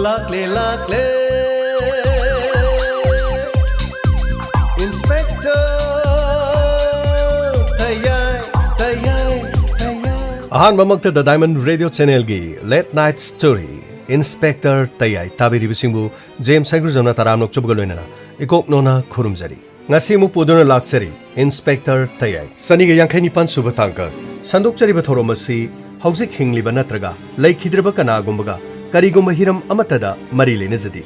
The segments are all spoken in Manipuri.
lakle Inspector Tayay Ahanmamakta the Diamond Radio Channel gi Late Night Story Inspector Tayay tabiribisingbu James Sagruzona taramnok chubgaloinana ikok nona khurumjari ngasi mu puduna laksari Inspector Tayay saniga yankhai nipan suba thangka sandokchariba thoromasi hauzik hingliba natraga laikhidraba kanagumbaga karigumba hiram amatada mari lenajadi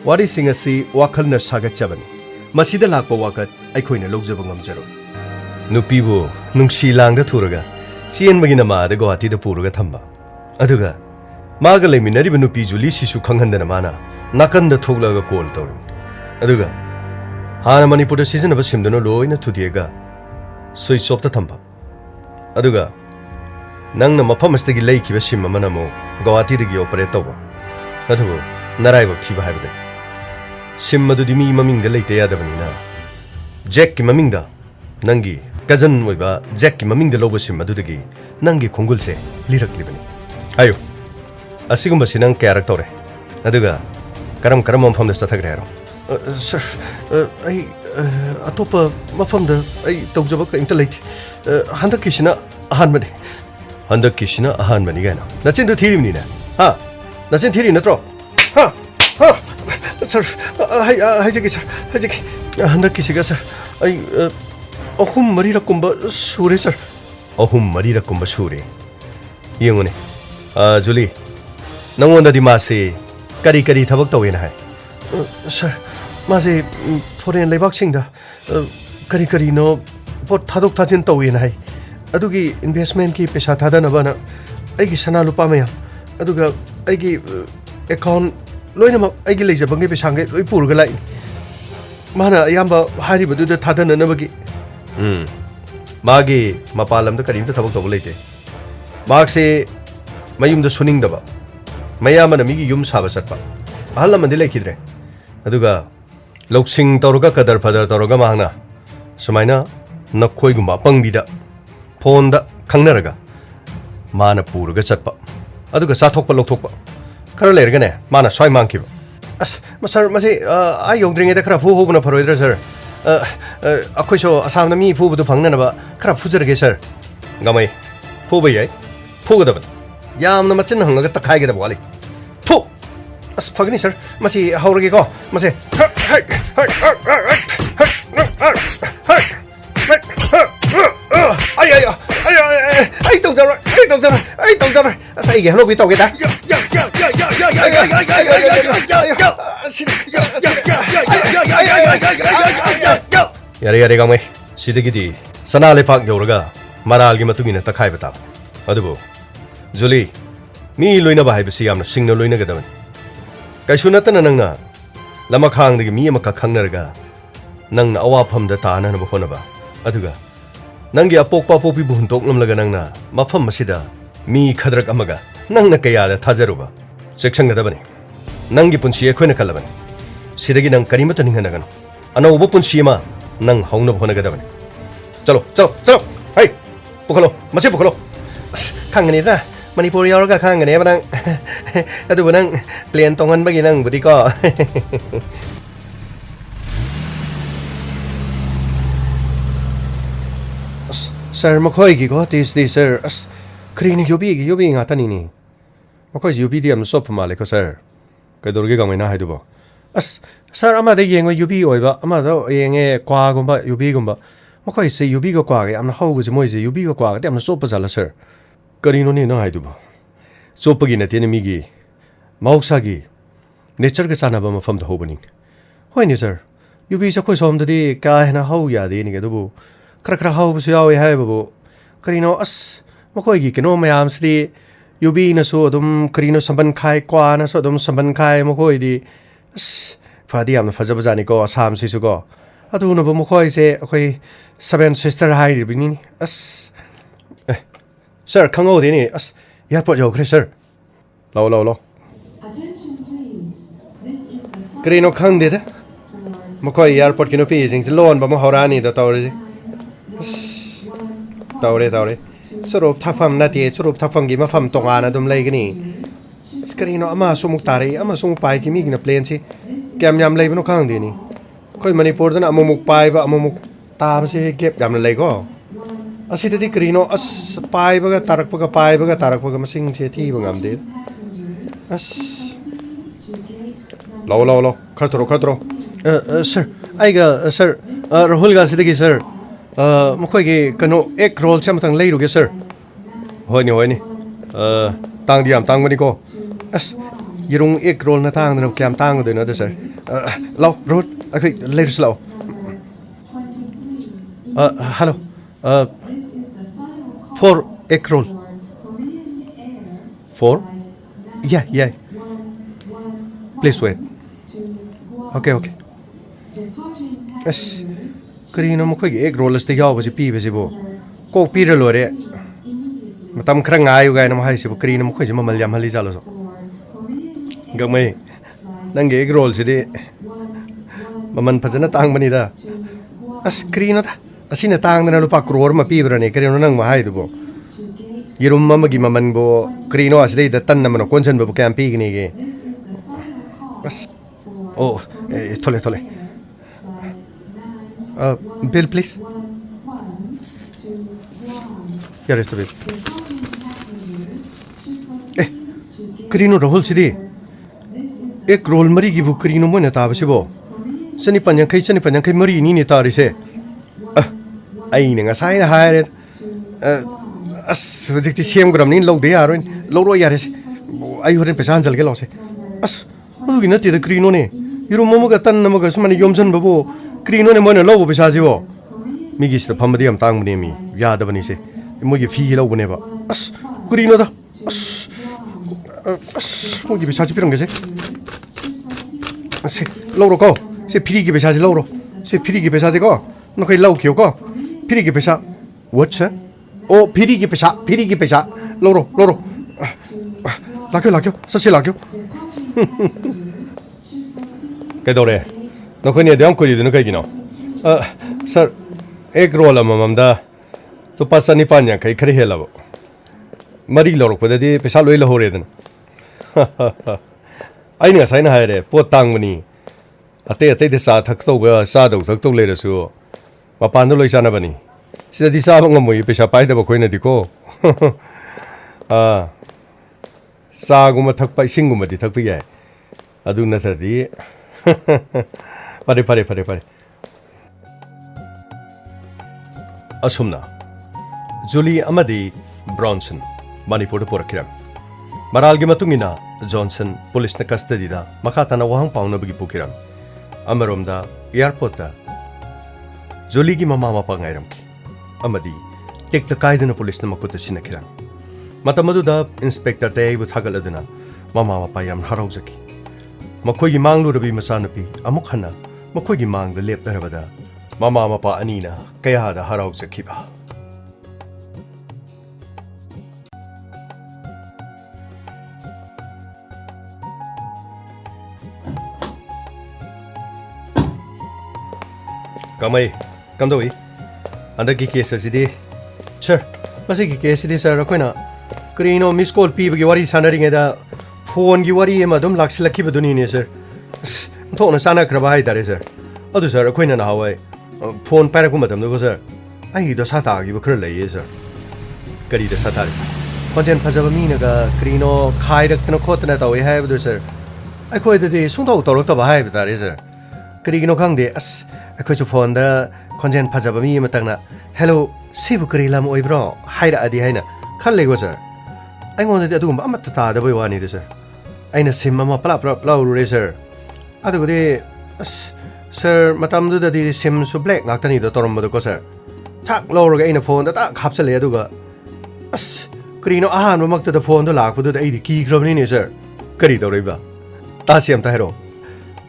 wari singasi wakhalna sagachabani masida lakpa wakat aikhoina logjaba ngamjaro nupibu nungsi langda thuraga sienbagi namada Guwahati da puruga thamba aduga maga leiminariba nupi juli sisu khanghandana mana nakanda thoglaga call tawrim aduga hana manipur da season aba simduna loina thudiega switch off ta thamba aduga nangna mafam astagi leikiba sim amana mo Guwahati dagi operate tawba adugo naraibak thiba haibada sim madudi mi mamingda leite yadabanina Jack ki mamingda nangi cousin oiba Jack ki mamingda lobo sim madudagi nangi khongulse liraklibani ayo asigumba sinang character aduga karam mafam da sathagre haro sir ai atopa mafam da ai tawjaba ka inta leite handakisina ahanbani gaina nachin du thirimni na ha nachin thiri natro ha sir haijaki handakisiga sir ai ahum marirakumba sure sir ahum marirakumba sure yengone Julie nangonda di mase kari thabak tawena hai sir mase foreign leibak singda kari no pot thadok thajin tawena hai adugi investment ki pesa thadana bana aigi sana lupa maya aduga aigi account loina ma aigi leijabangi pesange loi purga lai mana yamba hari badu da thadana na bagi magi mapalam da karim da thabak tawba leite magse mayum da suning da ba mayama na migi yum saba satpa ahalla mandi lekhidre aduga loksing tawruga kadar phadar tawruga mahna sumaina nakhoi gumba pangbida phone da khangnaraga mana purga chatpa aduga sathokpa lokthokpa khara lerga ne mana swai mangkiba sir mase ai yongdringe da khara fu hobuna pharoidra sir akhoi so asamna mi fu bu phangna na ba khara fujarge sir gamai fu ba yai fu ga da yamna machin hangaga takhai ga da wali fu phagni sir mase haurage ko mase ai tong jara sai ge halo bi tawge da yare gamai sidagidi sana lepak yoraga maral gi matugina takhai bata adubo Julie mi loina ba haibasi yamna singna loina ga daman kaisuna tana nangna lama khang dagi mi amaka khangnarga nangna awafam da taana na bkhona ba aduga nangi apokpa popi buhuntok namlaga nangna mafam masida mi khadrak amaga nangna kaya da thajaruba section ga dabani nangi punchi ekhoina kalabani sidagi nang karimata ninghana gano anauba punchi ma nang hauna bkhona ga dabani chalo hai pukhalo mase pukhalo khangani da manipur yauraga khangani ba nang adu nang plane tongan bagi nang budi ko Sir, makhoi gi ko tis di sir as krini yobi nga tani ni makhoi yobi di am sop male ko sir ka dorge ga maina haidu bo as sir ama de yeng yobi oiba ama do yenge kwa gumba yobi gumba makhoi se yobi ko kwa ga am hau bu moi je yobi ko kwa ga am sop jala sir karino ni na haidu bo sop gi na tene mi gi mauksa gi nature ga sana ba mafam da hobani hoi ni sir yobi sa khoi som da di ka na hau ya de ni ga do kara hau bu yawi hai babu karino as makhoi gi keno mayam sdi yubi na so dum karino samban khai kwa na so dum samban khai makhoi di as fadi am fajab jani ko asam si su ko adu no bu makhoi se akhoi seven sister hai ri bini as sir khango de ni as airport yo khre sir lo karino khang de da makhoi airport kino pi jing lon ba ma horani da tawri Taure Surup Tafam Nati, Surup Tafam Gima Fam Tongana Dum Lagani ꯀꯔꯤꯅꯣ ꯑꯃꯁꯨ ꯑꯃꯨꯛ ꯇꯥꯔꯛꯏ ꯑꯃꯁꯨ ꯑꯃꯨꯛ ꯄꯥꯏꯈꯤ ꯃꯤꯒꯤꯅ ꯄ꯭ꯂꯦꯟꯁꯤ ꯀꯌꯥꯝ ꯌꯥꯝ ꯂꯩꯕꯅꯣ ꯈꯪꯗꯦꯅꯤ ꯑꯩꯈꯣꯏ ꯃꯅꯤꯄꯨꯔꯗꯅ ꯑꯃꯨꯛꯃꯨꯛ ꯄꯥꯏꯕ ꯑꯃꯨꯛꯃꯨꯛ ꯇꯥꯕꯁꯦ ꯒꯦꯞ ꯌꯥꯝꯅ ꯂꯩꯀꯣ ꯑꯁꯤꯗꯗꯤ ꯀꯔꯤꯅꯣ ꯑꯁ ꯄꯥꯏꯕꯒ ꯇꯥꯔꯛꯄꯒ ꯃꯁꯤꯡꯁꯦ ꯊꯤꯕ ꯉꯝꯗꯦ ꯑꯁ ꯂꯥꯛꯑꯣ ꯈꯔ ꯊꯣꯔꯛꯑꯣ ꯁꯔ ꯑꯩꯒ ꯁꯔ ꯔꯥꯍꯨꯜꯒ ꯁꯤꯗꯒꯤ ꯁꯔ ꯃꯈꯣꯏꯒꯤ ꯀꯩꯅꯣ ꯑꯦꯛ ꯔꯣꯜꯁꯦ ꯑꯃꯇꯪ ꯂꯩꯔꯨꯒꯦ ꯁꯔ ꯍꯣꯏꯅꯦ ꯇꯥꯡꯗꯤ ꯌꯥꯝ ꯇꯥꯡꯕꯅꯤꯀꯣ ꯑꯁ ꯌꯦꯔꯨꯝ ꯑꯦꯛ ꯔꯣꯜꯅ ꯇꯥꯡꯗꯅ ꯀꯌꯥꯝ ꯇꯥꯡꯒꯗꯣꯏꯅꯣ ꯑꯗꯣ ꯁꯔ ꯂꯥꯛꯑꯣ ꯔꯥꯍꯨꯜ ꯑꯩꯈꯣꯏ ꯂꯩꯔꯨꯁꯤ ꯂꯥꯛꯑꯣ hello 4 egg roll 4 yeah please wait okay ꯑꯁ ꯀꯔꯤꯅꯣ ꯃꯈꯣꯏꯒꯤ egg roll ꯑꯁꯤꯗ ꯌꯥꯎꯕꯁꯤ ꯄꯤꯕꯁꯤꯕꯨ ꯀꯣꯛ ꯄꯤꯔ ꯂꯣꯏꯔꯦ ꯃꯇꯝ ꯈꯔ ꯉꯥꯏꯌꯨ ꯒꯥꯏꯅ ꯍꯥꯏꯁꯤꯕꯨ ꯀꯔꯤꯅꯣ ꯃꯈꯣꯏꯁꯤ ꯃꯃꯜ ꯌꯥꯝꯍꯜꯂꯤ ꯖꯥꯠꯂꯣ ꯒꯪꯃꯩ ꯅꯪꯒꯤ egg roll ꯁꯤꯗꯤ ꯃꯃꯜ ꯐꯖꯅ ꯇꯥꯡꯕꯅꯤꯗ ꯑꯁ ꯀꯔꯤꯅꯣꯗ ꯑꯁꯤꯅ ꯇꯥꯡꯗꯅ ꯂꯨꯄꯥ ꯀ꯭ꯔꯣꯔ ꯑꯃ ꯄꯤꯕ꯭ꯔꯅꯦ ꯀꯔꯤꯅꯣ ꯅꯪ ꯍꯥꯏꯗꯨꯕꯣ ꯌꯦꯔꯨꯝ ꯑꯃꯒꯤ ꯃꯃꯜꯕꯨ ꯀꯔꯤꯅꯣ ꯑꯁꯤꯗꯩꯗ ꯇꯟ ꯑꯃꯅ ꯀꯣꯟꯁꯤꯟꯕꯕꯨ ꯀꯌꯥꯝ ꯄꯤꯒꯅꯤꯒꯦ ꯑꯁ ꯑꯣ ꯊꯣꯛꯂꯦ bill please here is the bill 그리노 라홀시디 egg roll 머리기부 그리노 뭐냐 타바시보 ꯆꯅꯤꯄꯥꯟ ꯌꯥꯡꯈꯩ ꯃꯔꯤꯅꯤꯅꯦ ꯇꯥꯔꯤꯁꯦ ꯑꯩꯅ ꯉꯁꯥꯏꯅ ꯍꯥꯏꯔꯦ ꯑꯁ ꯍꯧꯖꯤꯛꯇꯤ ꯁꯦꯝꯈ꯭ꯔꯕꯅꯤꯅ ꯂꯧꯗ ꯌꯥꯔꯣꯏꯅꯦ ꯂꯧꯔꯣ ꯌꯥꯔꯦꯁꯦ ꯑꯩ ꯍꯣꯔꯦꯟ ꯄꯩꯁꯥ ꯍꯟꯖꯜꯒꯦ ꯂꯥꯎꯁꯦ ꯑꯁ ꯑꯗꯨꯒꯤ ꯅꯠꯇꯦꯗ ꯀꯔꯤꯅꯣꯅꯦ ꯌꯦꯔꯨꯝ ꯑꯃꯒ ꯇꯟ ꯑꯃꯒ ꯁꯨꯃꯥꯏꯅ ꯌꯣꯝꯁꯤꯟꯕꯕꯨ ꯀꯔꯤꯅꯣꯅꯦ ꯃꯣꯏꯅ ꯂꯧꯕ ꯄꯩꯁꯥꯁꯤꯕꯣ ꯃꯤꯒꯤꯁꯤꯗ ꯐꯝꯕꯗꯤ ꯌꯥꯝ ꯇꯥꯡꯕꯅꯦ ꯃꯤ ꯌꯥꯗꯕꯅꯤꯁꯦ ꯃꯣꯏꯒꯤ ꯐꯤ ꯂꯧꯕꯅꯦꯕ ꯑꯁ ꯀꯔꯤꯅꯣꯗ ꯑꯁ ꯃꯣꯏꯒꯤ ꯄꯩꯁꯥꯁꯤ ꯄꯤꯔꯝꯒꯦꯁꯦ ꯁꯦ ꯂꯧꯔꯣꯀꯣ ꯁꯤ 프리기 배사지 러로 시 프리기 배사지고 너 거기 러우 키우고 프리기 배사 what 오 프리기 배사 러로 라교 사실 라교 그래도래 너 거기 대한 거리 되는 거기노 서 에그롤 아마맘다 또 빠사니 빠냐 그이 그래 해라고 머리 러로 보다디 배사 로일러 호래든 아이가 사이나 하래 뽀 땅문이 ꯑꯇꯩ ꯆꯥ ꯊꯛꯇꯧꯒ ꯊꯛꯇꯧ ꯂꯩꯔꯁꯨ ꯃꯄꯥꯟꯗ ꯂꯣꯏ ꯆꯥꯅꯕꯅꯤ ꯁꯤꯗꯗꯤ ꯆꯥꯕ ꯉꯝꯃꯣꯏ ꯄꯩꯁꯥ ꯄꯥꯏꯗꯕ ꯑꯩꯈꯣꯏꯅꯗꯤꯀꯣ ꯆꯥꯒꯨꯝꯕ ꯊꯛꯄ ꯏꯁꯤꯡꯒꯨꯝꯕꯗꯤ ꯊꯛꯄ ꯌꯥꯏ ꯑꯗꯨ ꯅꯠꯇ꯭ꯔꯗꯤ ꯐꯔꯦ ꯑꯁꯨꯝꯅ ꯖꯨꯂꯤ ꯑꯃꯗꯤ ꯕ꯭ꯔꯥꯎꯟꯁꯟ ꯃꯅꯤꯄꯨꯔꯗ ꯄꯨꯔꯛꯈꯤꯔꯝꯃꯤ ꯃꯔꯥꯜꯒꯤ ꯃꯇꯨꯡꯏꯟꯅ ꯖꯣꯟꯁꯟ ꯄꯨꯂꯤꯁꯅ ꯀꯁꯇꯗꯤꯗ ꯃꯈꯥ ꯇꯥꯅ ꯋꯥꯍꯪ ꯄꯥꯎꯅꯕꯒꯤ ꯄꯨꯈꯤꯔꯝꯃꯤ ꯑꯃꯔꯣꯝꯗ ꯏꯌꯥꯔꯄꯣꯔꯠꯇ ꯖꯣꯂꯤꯒꯤ ꯃꯃꯥ ꯃꯄꯥ ꯉꯥꯏꯔꯝꯈꯤ ꯑꯃꯗꯤ ꯇꯦꯛꯇ ꯀꯥꯏꯗꯅ ꯄꯨꯂꯤꯁꯅ ꯃꯈꯨꯠꯇ ꯁꯤꯟꯅꯈꯤꯔꯝꯃꯤ ꯃꯇꯝ ꯑꯗꯨꯗ ꯏꯟꯁꯄꯦꯛꯇꯔ ꯇꯌꯩꯕꯨ ꯊꯥꯒꯠꯂꯗꯨꯅ ꯃꯃꯥ ꯃꯄꯥ ꯌꯥꯝꯅ ꯍꯔꯥꯎꯖꯈꯤ ꯃꯈꯣꯏꯒꯤ ꯃꯥꯡꯂꯨꯔꯕꯤ ꯃꯆꯥꯅꯨꯄꯤ ꯑꯃꯨꯛ ꯍꯟꯅ ꯃꯈꯣꯏꯒꯤ ꯃꯥꯡꯗ ꯂꯦꯞꯂꯔꯕꯗ ꯃꯃꯥ ꯃꯄꯥ ꯑꯅꯤꯅ ꯀꯌꯥꯗ ꯍꯔꯥꯎꯖꯈꯤꯕ ꯀꯃꯩ ꯀꯝꯗꯧꯏ ꯍꯟꯗꯛꯀꯤ ꯀꯦꯁ ꯑꯁꯤꯗꯤ ꯁꯔ ꯃꯁꯤꯒꯤ ꯀꯦꯁꯁꯤꯗꯤ ꯁꯔ ꯑꯩꯈꯣꯏꯅ ꯀꯔꯤꯅꯣ ꯃꯤꯁ ꯀꯣꯜ ꯄꯤꯕꯒꯤ ꯋꯥꯔꯤ ꯁꯥꯟꯅꯔꯤꯉꯩꯗ ꯐꯣꯟꯒꯤ ꯋꯥꯔꯤ ꯑꯃ ꯑꯗꯨꯝ ꯂꯥꯛꯁꯤꯜꯂꯛꯈꯤꯕꯗꯨꯅꯤꯅꯦ ꯁꯔ ꯑꯁ ꯑꯣꯟꯊꯣꯛꯅ ꯆꯥꯟꯅꯈ꯭ꯔꯕ ꯍꯥꯏꯇꯥꯔꯦ ꯁꯔ ꯑꯗꯨ ꯁꯔ ꯑꯩꯈꯣꯏꯅ ꯅꯍꯥꯟꯋꯥꯏ ꯐꯣꯟ ꯄꯥꯏꯔꯛꯄ ꯃꯇꯝꯗꯀꯣ ꯁꯔ ꯑꯩꯒꯤ ꯗꯁꯥ ꯇꯥꯈꯤꯕ ꯈꯔ ꯂꯩꯌꯦ ꯁꯔ ꯀꯔꯤ ꯗꯁꯥ ꯇꯥꯔꯤ ꯈꯣꯟꯖꯦꯜ ꯐꯖꯕ ꯃꯤꯅꯒ ꯀꯔꯤꯅꯣ ꯈꯥꯏꯔꯛꯇꯅ ꯈꯣꯠꯇꯅ ꯇꯧꯋꯦ ꯍꯥꯏꯕꯗꯨ ꯁꯔ ꯑꯩꯈꯣꯏꯗꯗꯤ ꯁꯨꯡꯇꯧ ꯇꯧꯔꯛꯇꯕ ꯍꯥꯏꯕ ꯇꯥꯔꯦ ꯁꯔ ꯀꯔꯤꯒꯤꯅꯣ ꯈꯪꯗꯦ ꯑꯁ ꯑꯩꯈꯣꯏꯁꯨ ꯐꯣꯟꯗ ꯈꯣꯟꯖꯦꯜ ꯐꯖꯕ ꯃꯤ ꯑꯃꯇꯪꯅ ꯍꯦꯜꯂꯣ ꯁꯤꯕꯨ ꯀꯔꯤ ꯂꯝ ꯑꯣꯏꯕ꯭ꯔꯣ ꯍꯥꯏꯔꯛꯑꯗꯤ ꯍꯥꯏꯅ ꯈꯜꯂꯦꯀꯣ ꯁꯔ ꯑꯩꯉꯣꯟꯗꯗꯤ ꯑꯗꯨꯒꯨꯝꯕ ꯑꯃꯠꯇ ꯇꯥꯗꯕꯩ ꯋꯥꯅꯤꯗ ꯁꯔ ꯑꯩꯅ ꯁꯤꯝ ꯑꯃ ꯄꯨꯂꯞ ꯂꯧꯔꯨꯔꯦ ꯁꯔ ꯑꯗꯨꯒꯗꯤ ꯑꯁ ꯁꯔ ꯃꯇꯝꯗꯨꯗꯗꯤ ꯁꯤꯝꯁꯨ ꯕ꯭ꯂꯦꯛ ꯉꯥꯛꯇꯅꯤꯗꯣ ꯇꯧꯔꯝꯕꯗꯣꯀꯣ ꯁꯔ ꯊꯥꯛ ꯂꯧꯔꯒ ꯑꯩꯅ ꯐꯣꯟꯗ ꯇꯥꯛ ꯍꯥꯞꯆꯜꯂꯦ ꯑꯗꯨꯒ ꯑꯁ ꯀꯔꯤꯅꯣ ꯑꯍꯥꯟꯕꯃꯛꯇꯗ ꯐꯣꯟꯗꯣ ꯂꯥꯛꯄꯗꯨꯗ ꯑꯩꯗꯤ ꯀꯤꯈ꯭ꯔꯕꯅꯤꯅꯦ ꯁꯔ ꯀꯔꯤ ꯇꯧꯔꯛꯏꯕ ꯇꯥꯁꯤ ꯑꯝꯇ ꯍꯥꯏꯔꯛꯑꯣ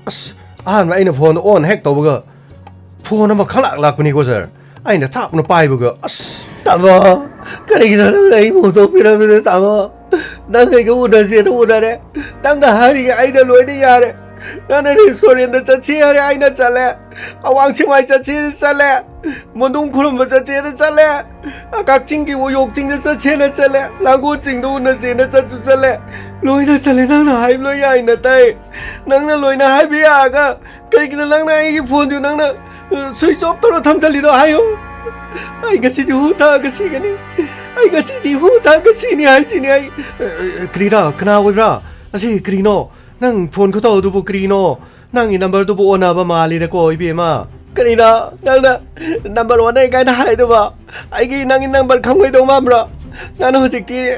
ꯑꯁ ꯑꯍꯥꯟꯕ ꯑꯩꯅ ꯐꯣꯟꯗꯣ ꯑꯣꯟ ꯍꯦꯛ ꯇꯧꯕꯒ ꯐꯣꯟ ꯑꯃ ꯈꯪꯂꯥꯛ ꯂꯥꯛꯄꯅꯤꯀꯣ ꯁꯔ ꯑꯩꯅ ꯊꯥꯞꯅ ꯄꯥꯏꯕꯒ ꯑꯁ ꯇꯥꯃꯣ ꯀꯔꯤꯒꯤꯅꯣ ꯅꯪꯅ ꯑꯩꯕꯨ ꯍꯨꯟꯗꯣꯛꯄꯤꯔꯝꯃꯤꯗꯣ ꯇꯥꯃꯣ ꯅꯪ ꯑꯩꯒ ꯎꯅꯁꯦꯅ ꯎꯅꯔꯦ ꯅꯪꯅ ꯍꯥꯏꯔꯤꯒꯦ ꯑꯩꯅ ꯂꯣꯏꯅ ꯌꯥꯔꯦ 나는 소리인데 자취하래 아이나 잘래 왕치마이 자취 잘래 뭔동 그런 자취하래 잘래 각징기고 욕징도 자취하래 잘래 라고징도 운나시나 자주 잘래 로이나 잘래 나나 하이블로이 아이나 따이 나나 로이나 하이비야가 그기는 나나 이게 폰주 나나 스위치 없도록 탐잘리도 하요 아이가 시디 후타가 시가니 아이가 시디 후타가 시니 하이시니 아이 그리라 그나 오이라 아시 그리노 낭 폰 코도 두부 그리노 낭이 넘버 두부 오나바 말리데 꼬이비마 그리나 낭나 넘버 1에 가이나 하이도바 아이기 낭이 넘버 강고이도 맘라 나는 호직티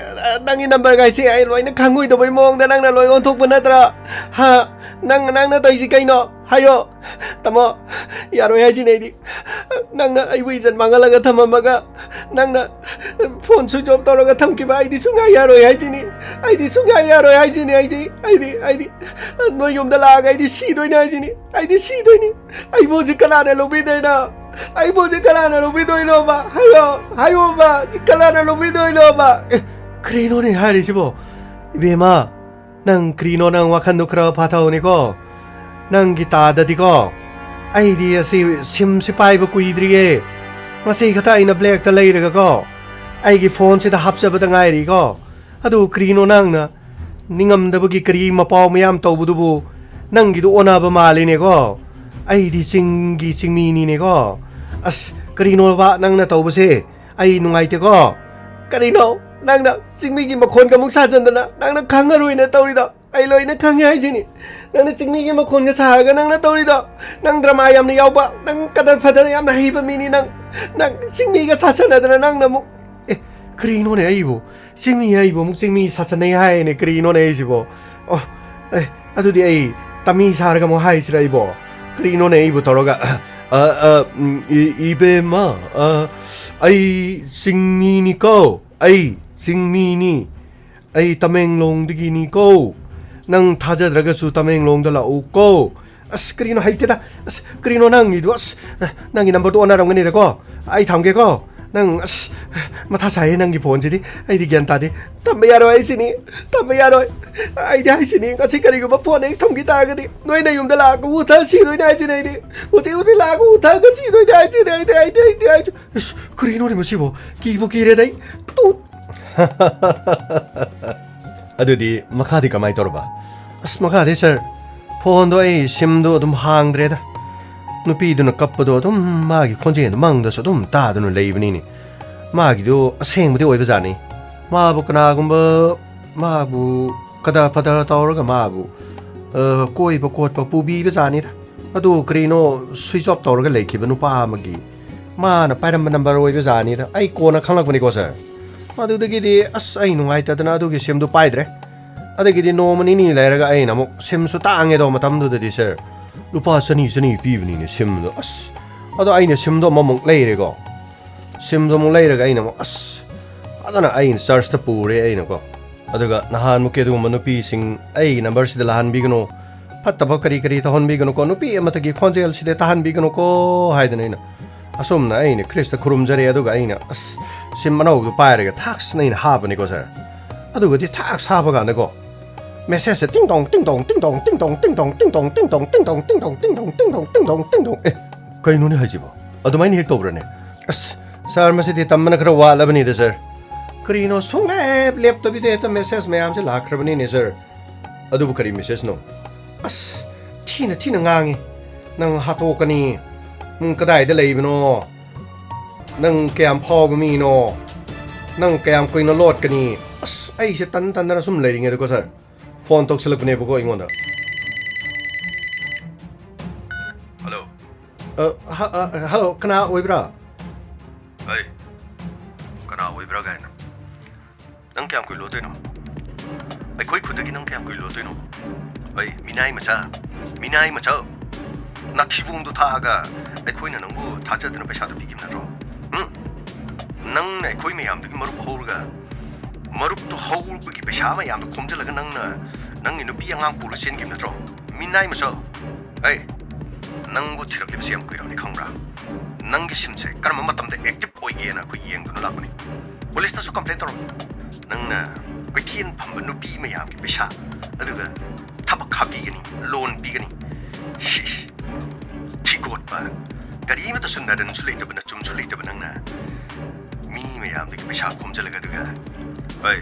낭이 넘버 가이시 아이 로이나 강고이도 보이 몽다 낭나 로이 온톡분 하더라 하 낭나 더 이지 가이노 하요 tamo yaro yaji nedi nangna ai wi jan mangalaga thamamaga nangna phone switch off toroga thamkiba aidi sunga yaro yaji ni aidi sunga yaro yaji ni aidi no yumda laga aidi si doi na yaji ni aidi si doi ni ai boji kana lobi doi na ai boji kana lobi doi lo ba hayo ba kana lobi doi lo ba krino ne hari sibo ibema nang krino nang wakando kra pathaoni ko nang gitada di ko idea si sim si pai ba kuidriye masi khata ina black ta lei ra ko ai gi phone si da hapsa ba da ngai ri ko adu krino nang na ningam da gi kri ma paw mayam to bu du bu nang gi du ona ba mali ne ko ai di singgi singmi ni ne ko as krino ba nang na to bu se ai nungai te ko krino nang na singmi gi ma khon ka muk sa jan da na nang na khangaroi na to ri da ai loi na khang hai ji ni nang singmi gi ma khon ga sa ga nang na to ri da nang drama yam ni yaw ba nang kadar fadar yam na hi ba mi ni nang singmi ga sa sa na da nang na mu krino ne ai bu singmi ai bu muk singmi sa sa nei hai ne krino ne ji bo adu di ai tami sa ga mo hai sira ai bo krino ne ai bu to ro ga ibe ma ai singmi ni ko ai singmi ni ai Tamenglong digi ni ko nang tajadraga su Tamenglong dala uko as krino haiteda as krino nang idu as nang number 2 na ram ngani ko ai thamge ko nang as matha sai nang gi phone jidi ai di gyan ta di tambe yaro ai sini ai di ai sini ka chi kari go ba phone ek thamgi ta ga di noi na yum dala ko utha si noi na ji nei di uti la ko utha ga si noi na ji nei ai krino ni mo si bo ki re dai tu अदुदी मखादी कमाई तोरबा अस मखादी सर फोन दो ए सिम दो तुम हांगद्रेदा नुपी दुन कप्पदो तुम मागी खोंजेन मंगदसो तुम तादुन लेबनी नि मागी दो असेंगबदि ओइबा जानी माबु कनागुंबा माबु कदा पदा तौरगा माबु कोइबा कोटपा पुबीबा जानी दा अदु क्रीनो स्विच ऑफ तौरगा लेखिबा नुपा मगी माना पाइरम नंबर ओइबा जानी दा आई कोना खंगलकबनि को सर अदुदगिदी अस आई नुंगाइतदना अदुगी सिमदु पाइद्रे अदगिदी नोमनि नि लेरगा आई नमु सिमसु तांगे दो मतमदुदि सर लुपा सनी पीबनि नि सिमदु अस अदो आइने सिमदो ममुक लेरेगो सिमदो मु लेरगा आई नमु अस अदना आई चार्ज त पुरे आई नको अदुगा नहान मुके दु मनुपी सिंग आई नंबर सिद लहान बिगनो फत्तब करी त हन बिगनो को नुपी अमतगी खोंजेल सिदे तहान बिगनो को हाइदनैना असोमना आइने क्रिस्त खुरुमजरे अदुगा आइना अस सिममनौदु पाइरगा थाक्स नैन हाबनिको सर अदुगदि थाक्स हाबगा नगो मेसेज टिंग टोंग कइनुनि हाजिबो अदुमाइनि हेक तोब्रने अस सर मसिदि तम्मन खरा वालबनि दे सर करिनो सोंगलेप लेपटोबिदे त मेसेज मयाम से लाखरबनि ने सर अदुबु करि मेसेज नो अस थिना ngangi nang hatokani कदाइदा लेबनो नंग कयाम फाव मीनो नंग कयाम कोइनो लोट कनी अस आई से तन तन सुम लेरिंगे दको सर फोन तोक्सलपने बको इंगोंदा हेलो हेलो कना ओइब्रा अय कना ओइब्रा गाइना नंग कयाम कोइ लोतैनो अय कोइ खुदगी नंग कयाम कोइ लोतैनो अय मिनाइ मचा नाथिबुंदु थागा अखोइना नंगु थाजदना पैसादु बिगिम नरो नंग ने अखोइ मयाम दुगी मरुप हौरगा मरुप तो हौरबगी पैसा मयाम दु खोमजलगा नंग नुपि अंगाम पुरु सेनगिम नरो मिनाइ मसो ए नंगु थिरकलिब सेम कुइरावनि खंग्रा नंगी सिमसे करम मतमदे एक्टिव ओइगेना खु येंगदुन लाबनि पुलिस तसु कंप्लेंट तरो नंगना पैथिन फंब नुपि मयाम की पैसा अदुगा ꯊꯕꯛ ꯍꯥꯞꯄꯤꯒꯅꯤ ꯂꯣꯟ ꯄꯤꯒꯅꯤ ꯊꯤꯒꯣꯠꯄ ꯀꯔꯤꯃꯇꯁꯨ ꯅꯔꯟꯁꯨ ꯂꯩꯇꯕ ꯅꯆꯨꯝꯁꯨ ꯂꯩꯇꯕ ꯅꯪꯅ ꯃꯤ ꯃꯌꯥꯝꯗꯒꯤ ꯄꯩꯁꯥ ꯈꯣꯝꯖꯜꯂꯒ ꯑꯗꯨꯒ ꯍꯣꯏ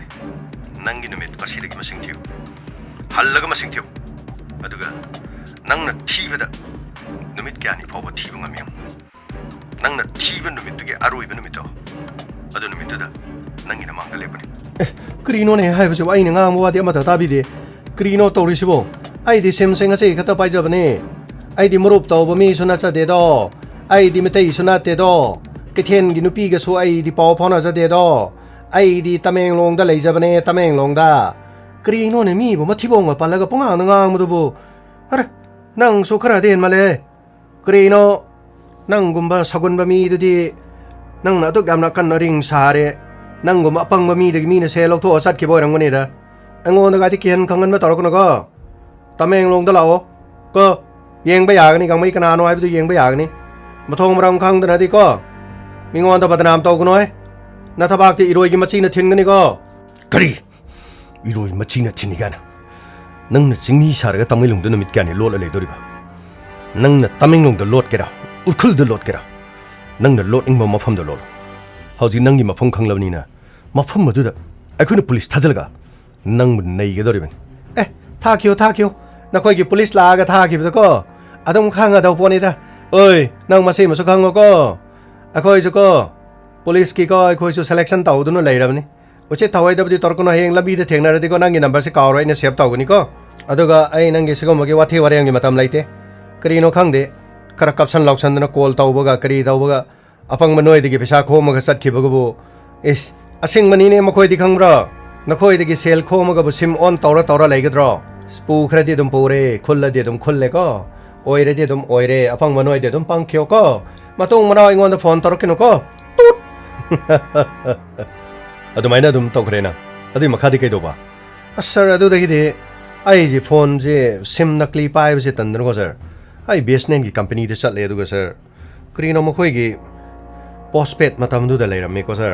ꯅꯪꯒꯤ ꯅꯨꯃꯤꯠ ꯉꯁꯤꯗꯒꯤ ꯃꯁꯤꯡ ꯊꯤꯌꯨ ꯍꯜꯂꯒ ꯃꯁꯤꯡ ꯊꯤꯌꯨ ꯑꯗꯨꯒ ꯅꯪꯅ ꯊꯤꯕꯗ ꯅꯨꯃꯤꯠ ꯀꯌꯥꯅꯤ ꯐꯥꯎꯕ ꯊꯤꯕ ꯉꯝꯃꯤ ꯅꯪꯅ ꯊꯤꯕ ꯅꯨꯃꯤꯠꯇꯨꯒꯤ ꯑꯔꯣꯏꯕ ꯅꯨꯃꯤꯠꯇꯣ ꯑꯗꯨ ꯅꯨꯃꯤꯠꯇꯨꯗ ꯅꯪꯒꯤ ꯅꯃꯥꯡꯗ ꯂꯦꯞꯄꯅꯤ ꯀꯔꯤꯅꯣꯅꯦ ꯍꯥꯏꯕꯁꯤꯕꯨ ꯑꯩꯅ ꯉꯥꯡꯕ ꯋꯥꯗꯤ ꯑꯃꯠꯇ ꯇꯥꯕꯤꯗꯦ ꯀꯔꯤꯅꯣ ꯇꯧꯔꯤꯁꯤꯕꯣ ꯑꯩꯗꯤ ꯁꯤꯝꯁꯤꯡ ꯑꯁꯤ ꯈꯛꯇ ꯄꯥꯏꯖꯕꯅꯦ ꯑꯩꯗꯤ ꯃꯔꯨꯞ ꯇꯧꯕ ꯃꯤꯁꯨ ꯅꯠꯆꯗꯦꯗꯣ ꯑꯩꯗꯤ ꯃꯩꯇꯩꯁꯨ ꯅꯠꯇꯦꯗꯣ ꯀꯩꯊꯦꯜꯒꯤ ꯅꯨꯄꯤꯒꯁꯨ ꯑꯩꯗꯤ ꯄꯥꯎ ꯐꯥꯎꯅꯖꯗꯦꯗꯣ ꯑꯩꯗꯤ ꯇꯃꯦꯡꯂꯣꯡꯗ ꯂꯩꯖꯕꯅꯦ ꯇꯃꯦꯡꯂꯣꯡꯗ ꯀꯔꯤꯅꯣꯅꯦ ꯃꯤꯕꯨ ꯃꯊꯤꯕꯣꯡꯒ ꯄꯜꯂꯒ ꯄꯉꯥꯡꯗ ꯉꯥꯡꯕꯗꯨꯕꯨ ꯑꯔꯦ ꯅꯪꯁꯨ ꯈꯔꯗꯤ ꯍꯦꯟꯃꯜꯂꯦ ꯀꯔꯤꯅꯣ ꯅꯪꯒꯨꯝꯕ ꯁꯒꯨꯟꯕ ꯃꯤꯗꯨꯗꯤ ꯅꯪꯅ ꯑꯗꯨꯛ ꯌꯥꯝꯅ ꯀꯟꯅ ꯔꯤꯡ ꯁꯥꯔꯦ ꯅꯪꯒꯨꯝꯕ ꯑꯄꯪꯕ ꯃꯤꯗꯒꯤ ꯃꯤꯅ ꯁꯦꯜ ꯂꯧꯊꯣꯛꯑ ꯆꯠꯈꯤꯕ ꯑꯣꯏꯔꯝꯒꯅꯤꯗ ꯑꯩꯉꯣꯟꯗꯒꯗꯤ ꯀꯤꯍꯟ ꯈꯪꯍꯟꯕ ꯇꯧꯔꯛꯀꯅꯨꯀꯣ ꯇꯃꯦꯡꯂꯣꯡꯗ ꯂꯥꯛꯑꯣ ꯀꯣ ꯌꯦꯡꯕ ꯌꯥꯒꯅꯤ ꯒꯥꯡꯃꯩ ꯀꯅꯥꯅꯣ ꯍꯥꯏꯕꯗꯨ ꯌꯦꯡꯕ ꯌꯥꯒꯅꯤ ꯃꯊꯣꯡ ꯃꯔꯝ ꯈꯪꯗꯅꯗꯤꯀꯣ ꯃꯤꯉꯣꯟꯗ ꯕꯗꯅꯥꯝ ꯇꯧꯒꯅꯣꯏ ꯅꯊꯕꯥꯛꯇꯤ ꯏꯔꯣꯏꯒꯤ ꯃꯆꯤꯅ ꯊꯤꯟꯒꯅꯤꯀꯣ ꯀꯔꯤ 이로이 마치나 티니가나 낭나 징니 사르가 타메롱도 놈이 꺄니 롯을 레도리바 낭나 타메롱도 롯게라 우클도 롯게라 낭나 롯 잉마 마팜도 롯 하우지 낭기 마팜 캉라브니나 마팜 모두다 아이쿠나 폴리스 타절가 낭무 네이게도리벤 에 타키오 나코이기 폴리스 라가 타키브도거 아동 캉아다 보니다 어이 낭 마세 마서 캉고거 아코이서거 폴리스키거 아이코이서 셀렉션 타우도노 레이라브니 उचे थवाइदबदी तर्कनो हेंग लबीद थेंगनारदिको नंगी नंबर से कावरो इन सेव तौगनिको अदुगा आई नंगी सिगमगे वाथे वारेंगी मतम लाइते करिनो खंगदे खरा कप्सन लौसंदना कॉल तौबगा करी तौबगा अपंग मनोयदिगी पैसा खोमगा सटखिबगबो इस असिंग मनीने मखोयदि खंगब्रा नखोयदिगी सेल खोमगबो सिम ऑन तौरा लेगद्रो स्पू खरदि दुम पुरे खुल्लदि दुम खुल्लेको ओइरेदि दुम ओइरे अपंग मनोयदि दुम पंख्योको मतोंग मना इंगोंदा फोन तौरकिनोको टूट अदुमाइना दुम तौखरेना अदुई मखादि कैदोबा सर अदुदगिदि आइजी फोन जे सिम नकली पाइबसे तंदनको सर आई बीएसएनएल की कंपनी दे चले अदुगा सर करिनो मखोइगी पोस्टपेड मतमदुदा लेरमेको सर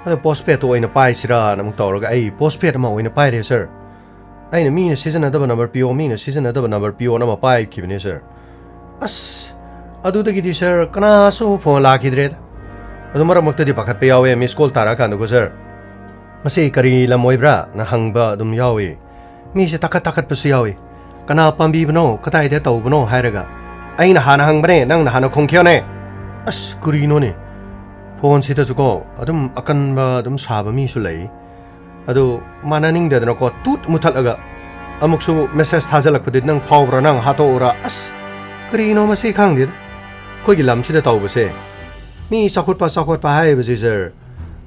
अदु पोस्टपेड तो ओइना पाइसिरा नमु तौरगा आई पोस्टपेड मा ओइना पाइरे सर आइना मीना सिजनदब नंबर पिओ मीना सिजनदब नंबर पिओ नमा पाइ खिबने सर अस अदुदगिदि सर कनासु फोन लाखिद्रे अदु मरमक्तदि पखतपे यावे मिस कॉल तारा कानुको सर मसे करी लमोइब्रा न हंगबा दुम यावे मीसे तखत पसु यावे कना पांबीबनो कताइदे तौबनो हायरगा आइना हाना हंगबने नंगना हाना खोंख्योने अस कुरीनोने फोन सिदसुको अदुम अकनबा अदुम साबा मीसु लई अदु मानानिंगदनको तूत मुथलगा अमुकसु मेसेज थाजलकपदि नंग फावब्रा नंग हातोरा अस करीनो मसे खांगदे कोइगी लमसिदा तौबसे मी सखुटपा हायबसे सर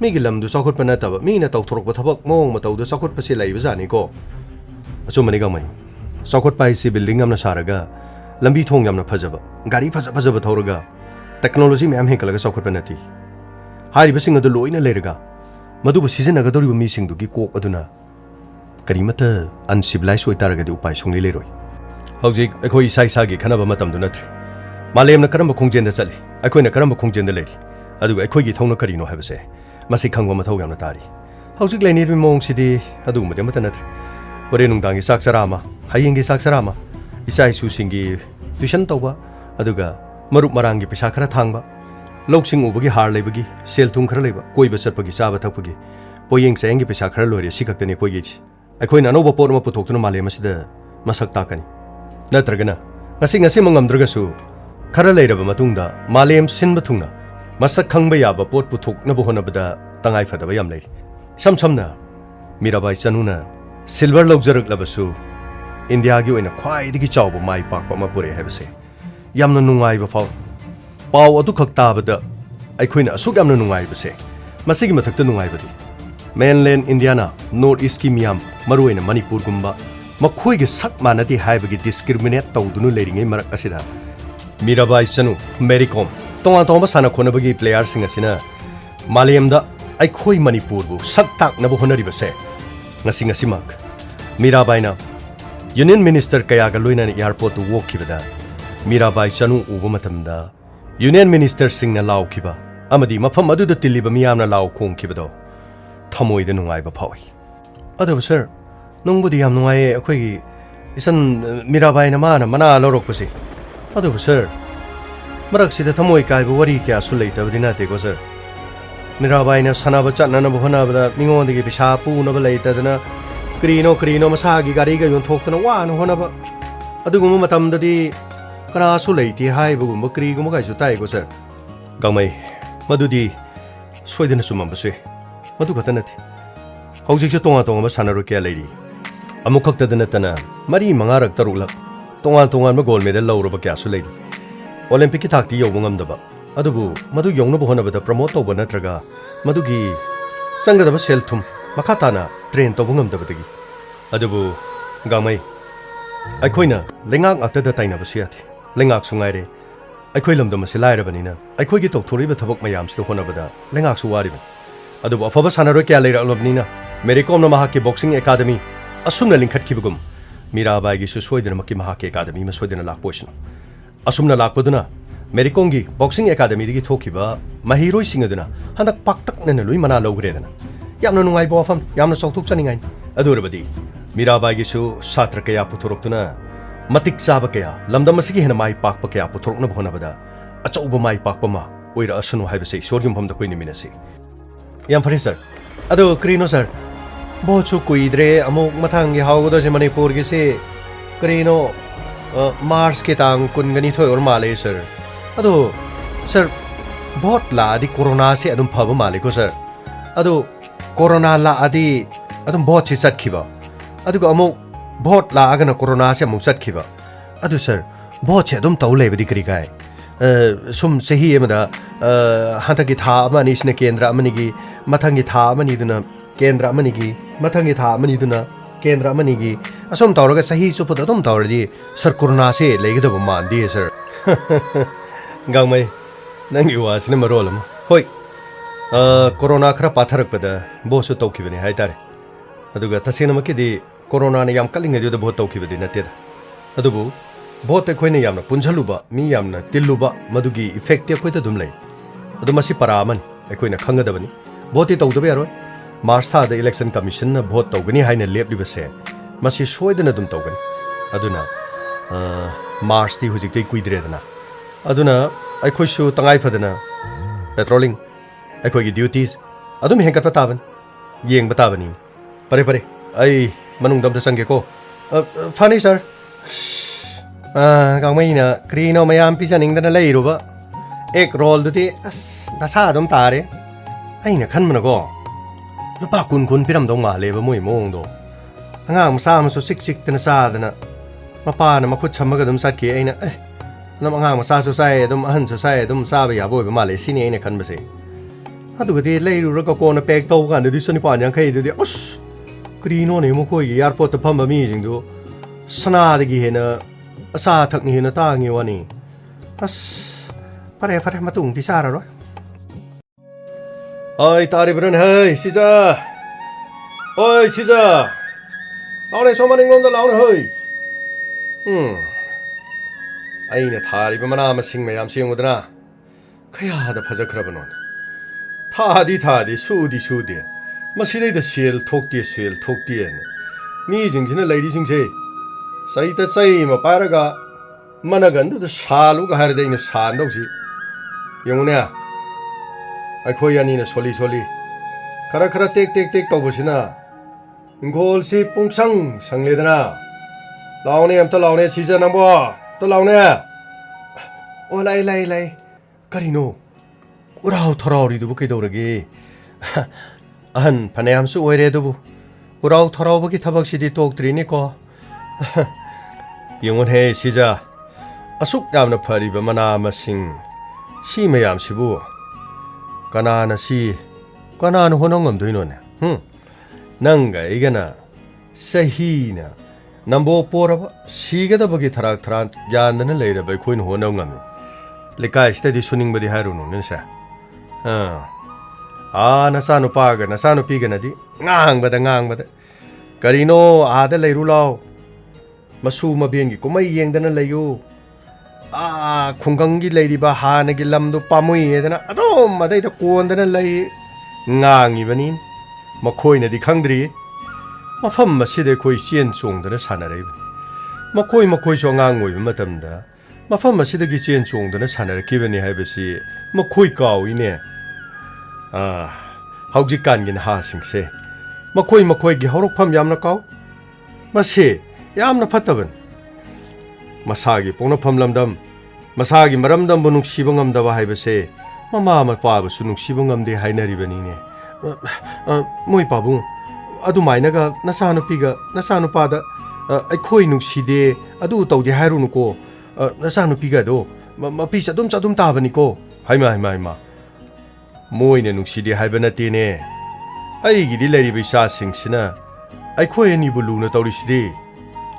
मीगी लमदु सखुटपा नतब मीना तौथोरकपा थबक मोंग मतौदु सखुटपसे लैबजानिको अचुमनि गामै सखुटपा हाइसे बिल्डिंग यामना सारगा लंबी थोंग यामना फजब गाड़ी फजब थौरगा टेक्नोलॉजी मैम हेकलगा सखुटपा नति हारिबसिंग अदु लोइना लेरगा मदुबु सिजनगदोरिबा मीसिंगदुगी कोक अदुना करिमता अनसिविलाइज ओइतारगदि उपाय सोंगलि लेरोय हौजिक अखोइ साइसागी खनाबा मतमदु नथ्रि मालेमना करम खोंजेंदा चली अखोइना करम खोंजेंदा लेरि अदुगा अखोइगी थौना करिनो हाबसे मसी खंगबा मथौ यामना तारी हौजिक लेनिरबि मोंगसिदि अदुगुमदि अमता नथ्रि होरे नुंदांगी साक चरामा हायेंगी साक चरामा इसा इसुसिंगी ट्यूशन तौबा अदुगा मरुप मरांगी पैसा खरा थांगबा लौसिंग उबगी हार लेबगी सेल थुंग खरा लेबा कोइबा चटपगी चाबा थकपगी पोयेंग चायेंगी पैसा खरा लोइरे सिकक्तनि कोइगी अखोइना अनौबा पोट अमा पुथोक्तुना मालेम असिदा मसक ताकनि नत्रगना ngasi mangamdragasu खरा लेरबा मतुंगदा मालेम सिनबा थुंगना मसक खंगबा याबा पोट पुथोक्नबा होनबदा तंगाइ फदबा याम लेरि सम समना मीराबाई चनुना सिल्वर लौजरकलबसु इंडियागी ओइना ख्वाइदगी चावबा माइ पाकपा मा पुरे हेबसे यामना नुंगाइबा फाव पाव अदु खक ताबदा अखोइना असुक यामना नुंगाइबसे मसिगी मथक्ता नुंगाइबदि मेनलैंड इंडियाना नॉर्थ ईस्ट की मियाम मरुइना मणिपुर गुंबा मखोइगे सक मानदि हाइबगी डिस्क्रिमिनेट तौदुनु लेरिङै मरक असिदा मीराबाई चनु मेरी कॉम तोंगा तोंबा साना खोनबगी प्लेयर सिंग असिना मालेमदा अखोइ मणिपुरबु सक ताकनबो होनरिबसे ngasi ngasi mak मीराबाईना यूनियन मिनिस्टर कयागा लोइना एयरपोर्ट तु वोखिबदा मीराबाई चनु उबा मतमदा यूनियन मिनिस्टर सिंगना लाउखिबा अमदि मफम अदुदा तिल्लिबा मियामना लाउ खोंखिबदो थमोइदा नुंगाइबा फावइ अदब sir नुंगबुदि yam नुंगाइए अखोइगी isan Mirabai na mana lorok ko si. Ado sir. Marak sida thamoy kai bu wari kya sulai ta badina te ko sir. Mirabai na sana ba chatna na bhona ba mingon de pisa pu na ba lai ta dana krino masa gi gari ga yon thok ta na wa na hona ba. Adu gum matam da di kana sulai ti hai bu gum kri gum ga ju tai ko sir. Gamai madudi soidana sumam ba se. Madu ka ta na ti. Hojik tonga ba sana ro kya lai ri. Amuk khak ta dana tana mari mangarak tarulak tonga ma gold medal lauro ba kya sulai ri. Olympic ki thakti yo bungam da ba. Adubu madu yongna bo hona ba da promote to ba natraga madugi sanga da ba sel thum makata na train to bungam da ba dagi. Adubu gamai aikhoina lengak akta da taina ba siate lengak sungai re aikhoi lam da ma silai ra bani na aikhoi gi tok thori ba thabak mayam sto hona ba da lengak su wari ba. Adubu afaba sanaro kya leira alobni na Mary Kom na mahak ki boxing academy asumna lingkhat ki bugum Mirabai gi su soidana makki mahak academy ma soidana lak potion asumna lak poduna Mary Kom gi boxing academy digi thokiba mahiroi singaduna handak paktak na lui mana logredana yamna nungai bo fam yamna sokthuk chaningai adurabadi Mirabai gi su satra kaya puthoroktuna matik chaba kaya lamdam asigi hena mai pakpa kaya puthorokna bhona bada achauba mai pakpa ma oira asanu haibase sorgim pham da koi niminasi yam fare sir ado krino sir bochu kuidre amok mathang gi hawgodo je manipur gi se krino Mars ke tang kun gani thoi or male sir ado sir bot la adi corona se adum phaba male ko sir ado corona la adi adum bot chi sat khiba adu ko amok bot la agana corona se amok sat khiba adu sir bot che adum taw lebadi kri kai sum sehi emada hanta gi tha amani sne kendra amani gi mathangi tha amani duna kendra amani gi mathangi tha amani duna kendra amani gi asom tawraga sahi chupa adum tawradi sir corona se legada man di sir Gamai nangi wasine marolam hoi corona khara patharak pada bosu tawkibani haitare aduga tasena makidi corona ne yam kalinga de bot tawkibadi natte adubu bot te khoine yamna punjaluba mi yamna tilluba madugi effect te khoita dum lai adu masi paraman ekhoina khangadabani boti tawdabe yaro March tha da election commission na bot tawgani haina lepli base masi soidana dum tawgani aduna March ti hujik te kuidre dana aduna aikhoi shu tangai phadana patrolling aikhoi gi duties adum hengkat pataban yeng batabani pare ai manung dam da sangge ko funny sir gangmai na krino mayam pisaning dana leiru ba ek roll duti as dasa dum tare ai na khan mana go lupa kun piram dong ma le ba moi mong do angam sam so sik tana sa dana mapa na makhut chamaga dum sat ki aina nam angang ma sa so sai dum ahan so sai dum sa ba ya boy ba ma le sini aina khan ba se adu ga de leiru ra ko na pek to kan du soni pa nyang khai du de os krino ne mo koi airport ta pham ba mi jing du sana de gi hena asa thak ni hena ta ngi wani as pare matung ti sa ra ro oi tari bron hei sija oi sija laune so maning lom da laune hei aina thari ba mana ma sing mayam sing udana khaya da phajakhrabanon thadi sudi masidai da sel thokti en mi jingjina laidi jingse sai ta sai ma paraga managan da salu ga har deina san dawsi yongune aikhoi ani na soli khara tek tawbusina ingol si pungsang sangledana laune am ta laune sija nambo to laune o lai karino urau thorau ri du kai dawrage ahan phanayam su oire du urau thorau ba ki thabak sidi tok tri ni ko yongon he sija asuk yamna phari ba mana masing si mayam sibu kanana honong am doino ne nanga igana sahina nambo poraba sigada bagi tharak yandana leira bai khoin honong am lekai steady suning badi harunu nensa nasanu paga nasanu pigana di ngang bada karino ada leiru law masu mabengi komai yengdana leyu khunggang gi leiri ba hana gi lamdu pamui edana adom madai da kondana lei ngangi bani makhoi na di khangdri mafam maside khoi chien chongdana sanarei ꯃꯈꯣꯏꯁꯨ ꯑꯉꯥꯡ ꯑꯣꯏꯕ ꯃꯇꯝꯗ ꯃꯐꯝ ꯑꯁꯤꯗꯒꯤ ꯆꯦꯟ ꯆꯣꯡꯗꯨꯅ ꯁꯥꯟꯅꯔꯛꯈꯤꯕꯅꯤ ꯍꯥꯏꯕꯁꯤ ꯃꯈꯣꯏ ꯀꯥꯎꯏꯅꯦ ꯍꯧꯖꯤꯛꯀꯥꯟꯒꯤ ꯅꯍꯥꯁꯤꯡꯁꯦ ꯃꯈꯣꯏꯒꯤ ꯍꯧꯔꯛꯐꯝ ꯌꯥꯝꯅ ꯀꯥꯎ ꯃꯁꯤ ꯌꯥꯝꯅ ꯐꯠꯇꯕꯅꯤ ꯃꯁꯥꯒꯤ ꯄꯣꯛꯅꯐꯝ ꯂꯝꯗꯝ ꯃꯁꯥꯒꯤ ꯃꯔꯝꯗꯝꯕꯨ ꯅꯨꯡꯁꯤꯕ ꯉꯝꯗꯕ ꯍꯥꯏꯕꯁꯦ ꯃꯃꯥ ꯃꯄꯥꯕꯨꯁꯨ ꯅꯨꯡꯁꯤꯕ ꯉꯝꯗꯦ ꯍꯥꯏꯅꯔꯤꯕꯅꯤꯅꯦ ꯃꯣꯏ ꯄꯥꯕꯨꯡ ꯑꯗꯨꯃꯥꯏꯅꯒ ꯅꯆꯥꯅꯨꯄꯤꯒ ꯅꯆꯥꯅꯨꯄꯥꯗ ꯑꯩꯈꯣꯏ ꯅꯨꯡꯁꯤꯗꯦ ꯑꯗꯨ ꯇꯧꯗꯦ ꯍꯥꯏꯔꯨꯅꯨꯀꯣ ꯅꯆꯥꯅꯨꯄꯤꯒꯗꯣ ꯃꯄꯤ ꯆꯗꯨꯝ ꯇꯥꯕꯅꯤꯀꯣ ꯍꯩꯃꯥ ꯃꯣꯏꯅ ꯅꯨꯡꯁꯤꯗꯦ ꯍꯥꯏꯕ ꯅꯠꯇꯦꯅꯦ ꯑꯩꯒꯤꯗꯤ ꯂꯩꯔꯤꯕ ꯏꯆꯥꯁꯤꯡꯁꯤꯅ ꯑꯩꯈꯣꯏ ꯑꯅꯤꯕꯨ ꯂꯨꯅ ꯇꯧꯔꯤꯁꯤꯗꯤ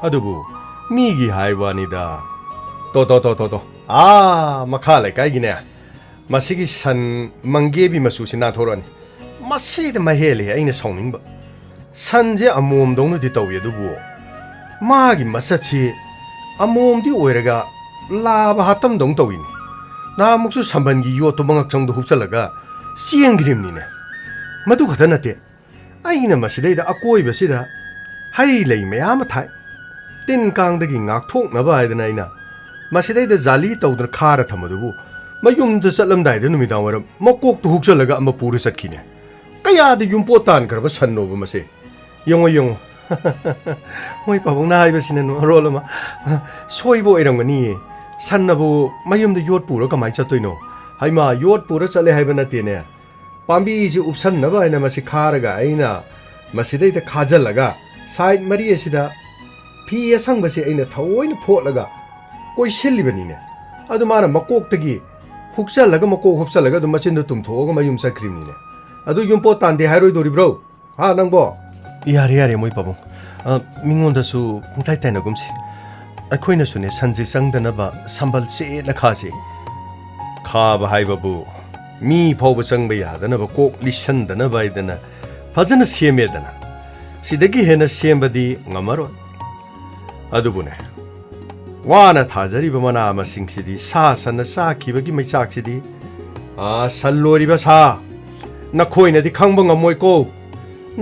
ꯑꯗꯨꯕꯨ ꯃꯤꯒꯤ ꯍꯥꯏꯕꯅꯤꯗ ꯇꯣ ꯃꯈꯥ ꯂꯩꯀꯥꯏꯒꯤꯅꯦ ꯃꯁꯤꯒꯤ ꯁꯟ ꯃꯪꯒꯦꯕꯤ ꯃꯆꯨꯁꯤ ꯅꯥꯟꯊꯣꯔꯛꯑꯅꯤ ꯃꯁꯤꯗ ꯃꯍꯦꯜꯂꯦ ꯑꯩꯅ ꯁꯥꯎꯅꯤꯡꯕ ꯁꯟꯁꯦ ꯑꯃꯣꯝꯗꯧꯅꯗꯤ ꯇꯧꯏ ꯑꯗꯨꯕꯨ 마기 마사치 아모옴디 오이라가 라바 하탐동 떠위니 나목수 삼반기 요토 망학정도 흡살라가 시행 그림니네 마두 가다나테 아이나 마시데이다 아꼬이베시다 하이레이 메야마 타이 띵강다기 ngakthoknaba haidana aina masidai zali tawdna khara thamadbu mayum da salamdai da numidang waram makok tu huksalaga ama puri satkine kaya da yum potan karba sanno ba mase yong moi pabong na haibasina no rolama soibo irangani sannabu mayum da yot pura kamai chatoino haima yot pura chale haibana tene pambi ji upsannaba aina masi kharaga aina masidai da khajalaga side mari asida 피 예상버시 아이나 타오이나 포라가 꼬이 실리버니네 아도 마나 막곡다기 훅살라가 막곡 흡살라가 도 마친도 tum토가 마윰사 크림니네 아도 윰포 탄데 하로이 도리브로 아 낭보 야리 모이 바봉 밍온다수 타이타이나금시 아코이나수네 산지 상다나바 삼발 쳬나 카지 카바 하이바부 미 포부 정바 야다나바 꼭 리션다나바 이다나 파자나 시에메다나 시데기 헤나 시엠바디 nga마로 अदुबुने वाना थाजरिबा मना मसिंगसिदि सा सना सा किबगी मैचाकसिदि सल्लोरिबा सा नखोइनदि खंबा ngमोइको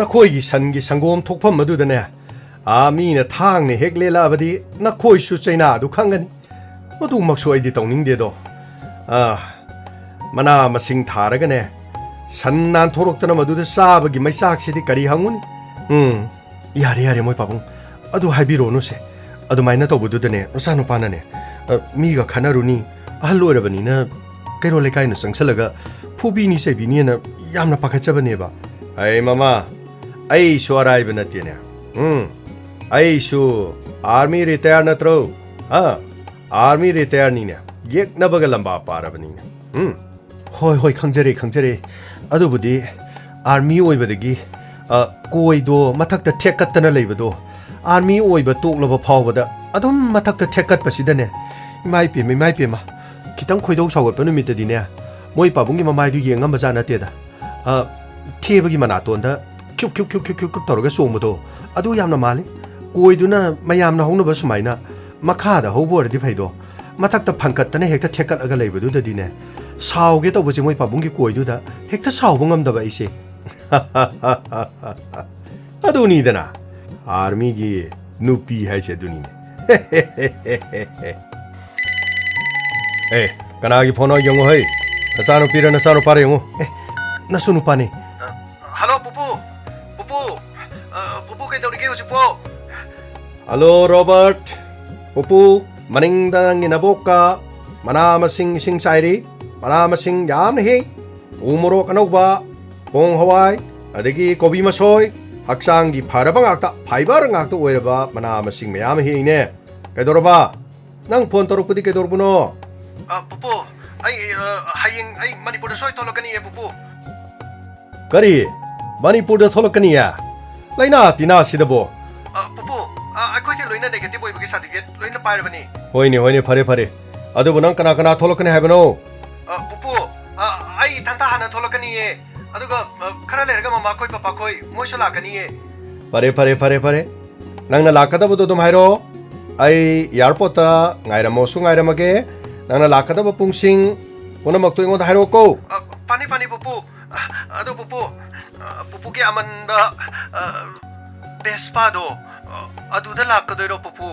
नखोइगी सनगी संगोम थोकफम मदुदने मीना थांगने हेगलेलाबदि नखोइसु चैना दु खंगनि मदुमक्सु आइदि तौनिंगदेदो मना मसिंग थारगने सन नानथोरक्तना मदुदा साबगी मैचाकसिदि करि हंगुनि यारे मोइ पाबुं अदु हाइबिरोनुसे अदुमाइना तौबुदुदने नसानुपानाने मीगा खानारुनी अहल ओरबनिना कैरो लेकाइना संगसलगा फुबिनी सेबिनीना यामना पाखचबनेबा ऐ मामा ऐ सु अराइब नतेने ऐ सु आर्मी रिटायर नत्रो आर्मी रिटायर नीने येकनबगा लंबा पारबनिने होय खंजरे अदुबुदी आर्मी ओइबदगी कोइदो मथक्ता थेकत्तना लेबदो आर्मी ओइबा तोकलबा फावबदा अदुम मथक्ता थेकत्पसिदने इमाइ पेमा खितंग खोइदौ सावगतप नुमितदिने मोइ पाबुंगी ममाइदु येंगम जानातेदा थेबगी मनातोंदा क्युक तौरगा सोंबदो अदु यामना माले कोइदुना मयामना हौनबा सुमाइना मखादा हौबोरदि फैदो मथक्ता फंकत्तने हेक्ता थेकत्लगा लेबदुददिने सावगे तौबजे मोइ पाबुंगी कोइदुदा हेक्ता सावबा ngamdaba इसे अदुनीदना आर्मी की नुपी है दुनी ए कना की फोन यंगो है नसानु पीर नसानु पारे यंगो नसु नुपाने हेलो पुपू के दौड़ी के हुजिपो हेलो रॉबर्ट पुपू मनिंग दंगी नबोका मना मसिंग सिंग चाइरी मना मसिंग याम हे उमरो कनौबा पोंग हवाई अदगी कोबी मसोय हक्सांगी फारबा ngakta फाइबर ngakta ओइरबा मना मसिंग मयाम हेइने कैदोरबा नंग फोन तोरपदि कैदोरबुनो पुपु हायिंग मणिपुर सोय थोलकनी पुपु करी मणिपुर थोलकनी लैना तिना सिदबो पुपु अखोइदि लोइना नेगेटिव ओइबगे सर्टिफिकेट लोइना पाइरबनी होइने फरे अदुबु नंग कना थोलकनी हाइबनो पुपु तंता हाना थोलकनी अदुगा खरा लेरगा ममा कोई पापा कोई मोइसो लाकनी फरे नंगना लाकदबदो दुम हाइरो आई airport ngairamosu ngairamage nangna lakadaba pungsing punamak to ingon hairo ko pani pupu adu pupu ki amanda bespa do adu da lakadoiro pupu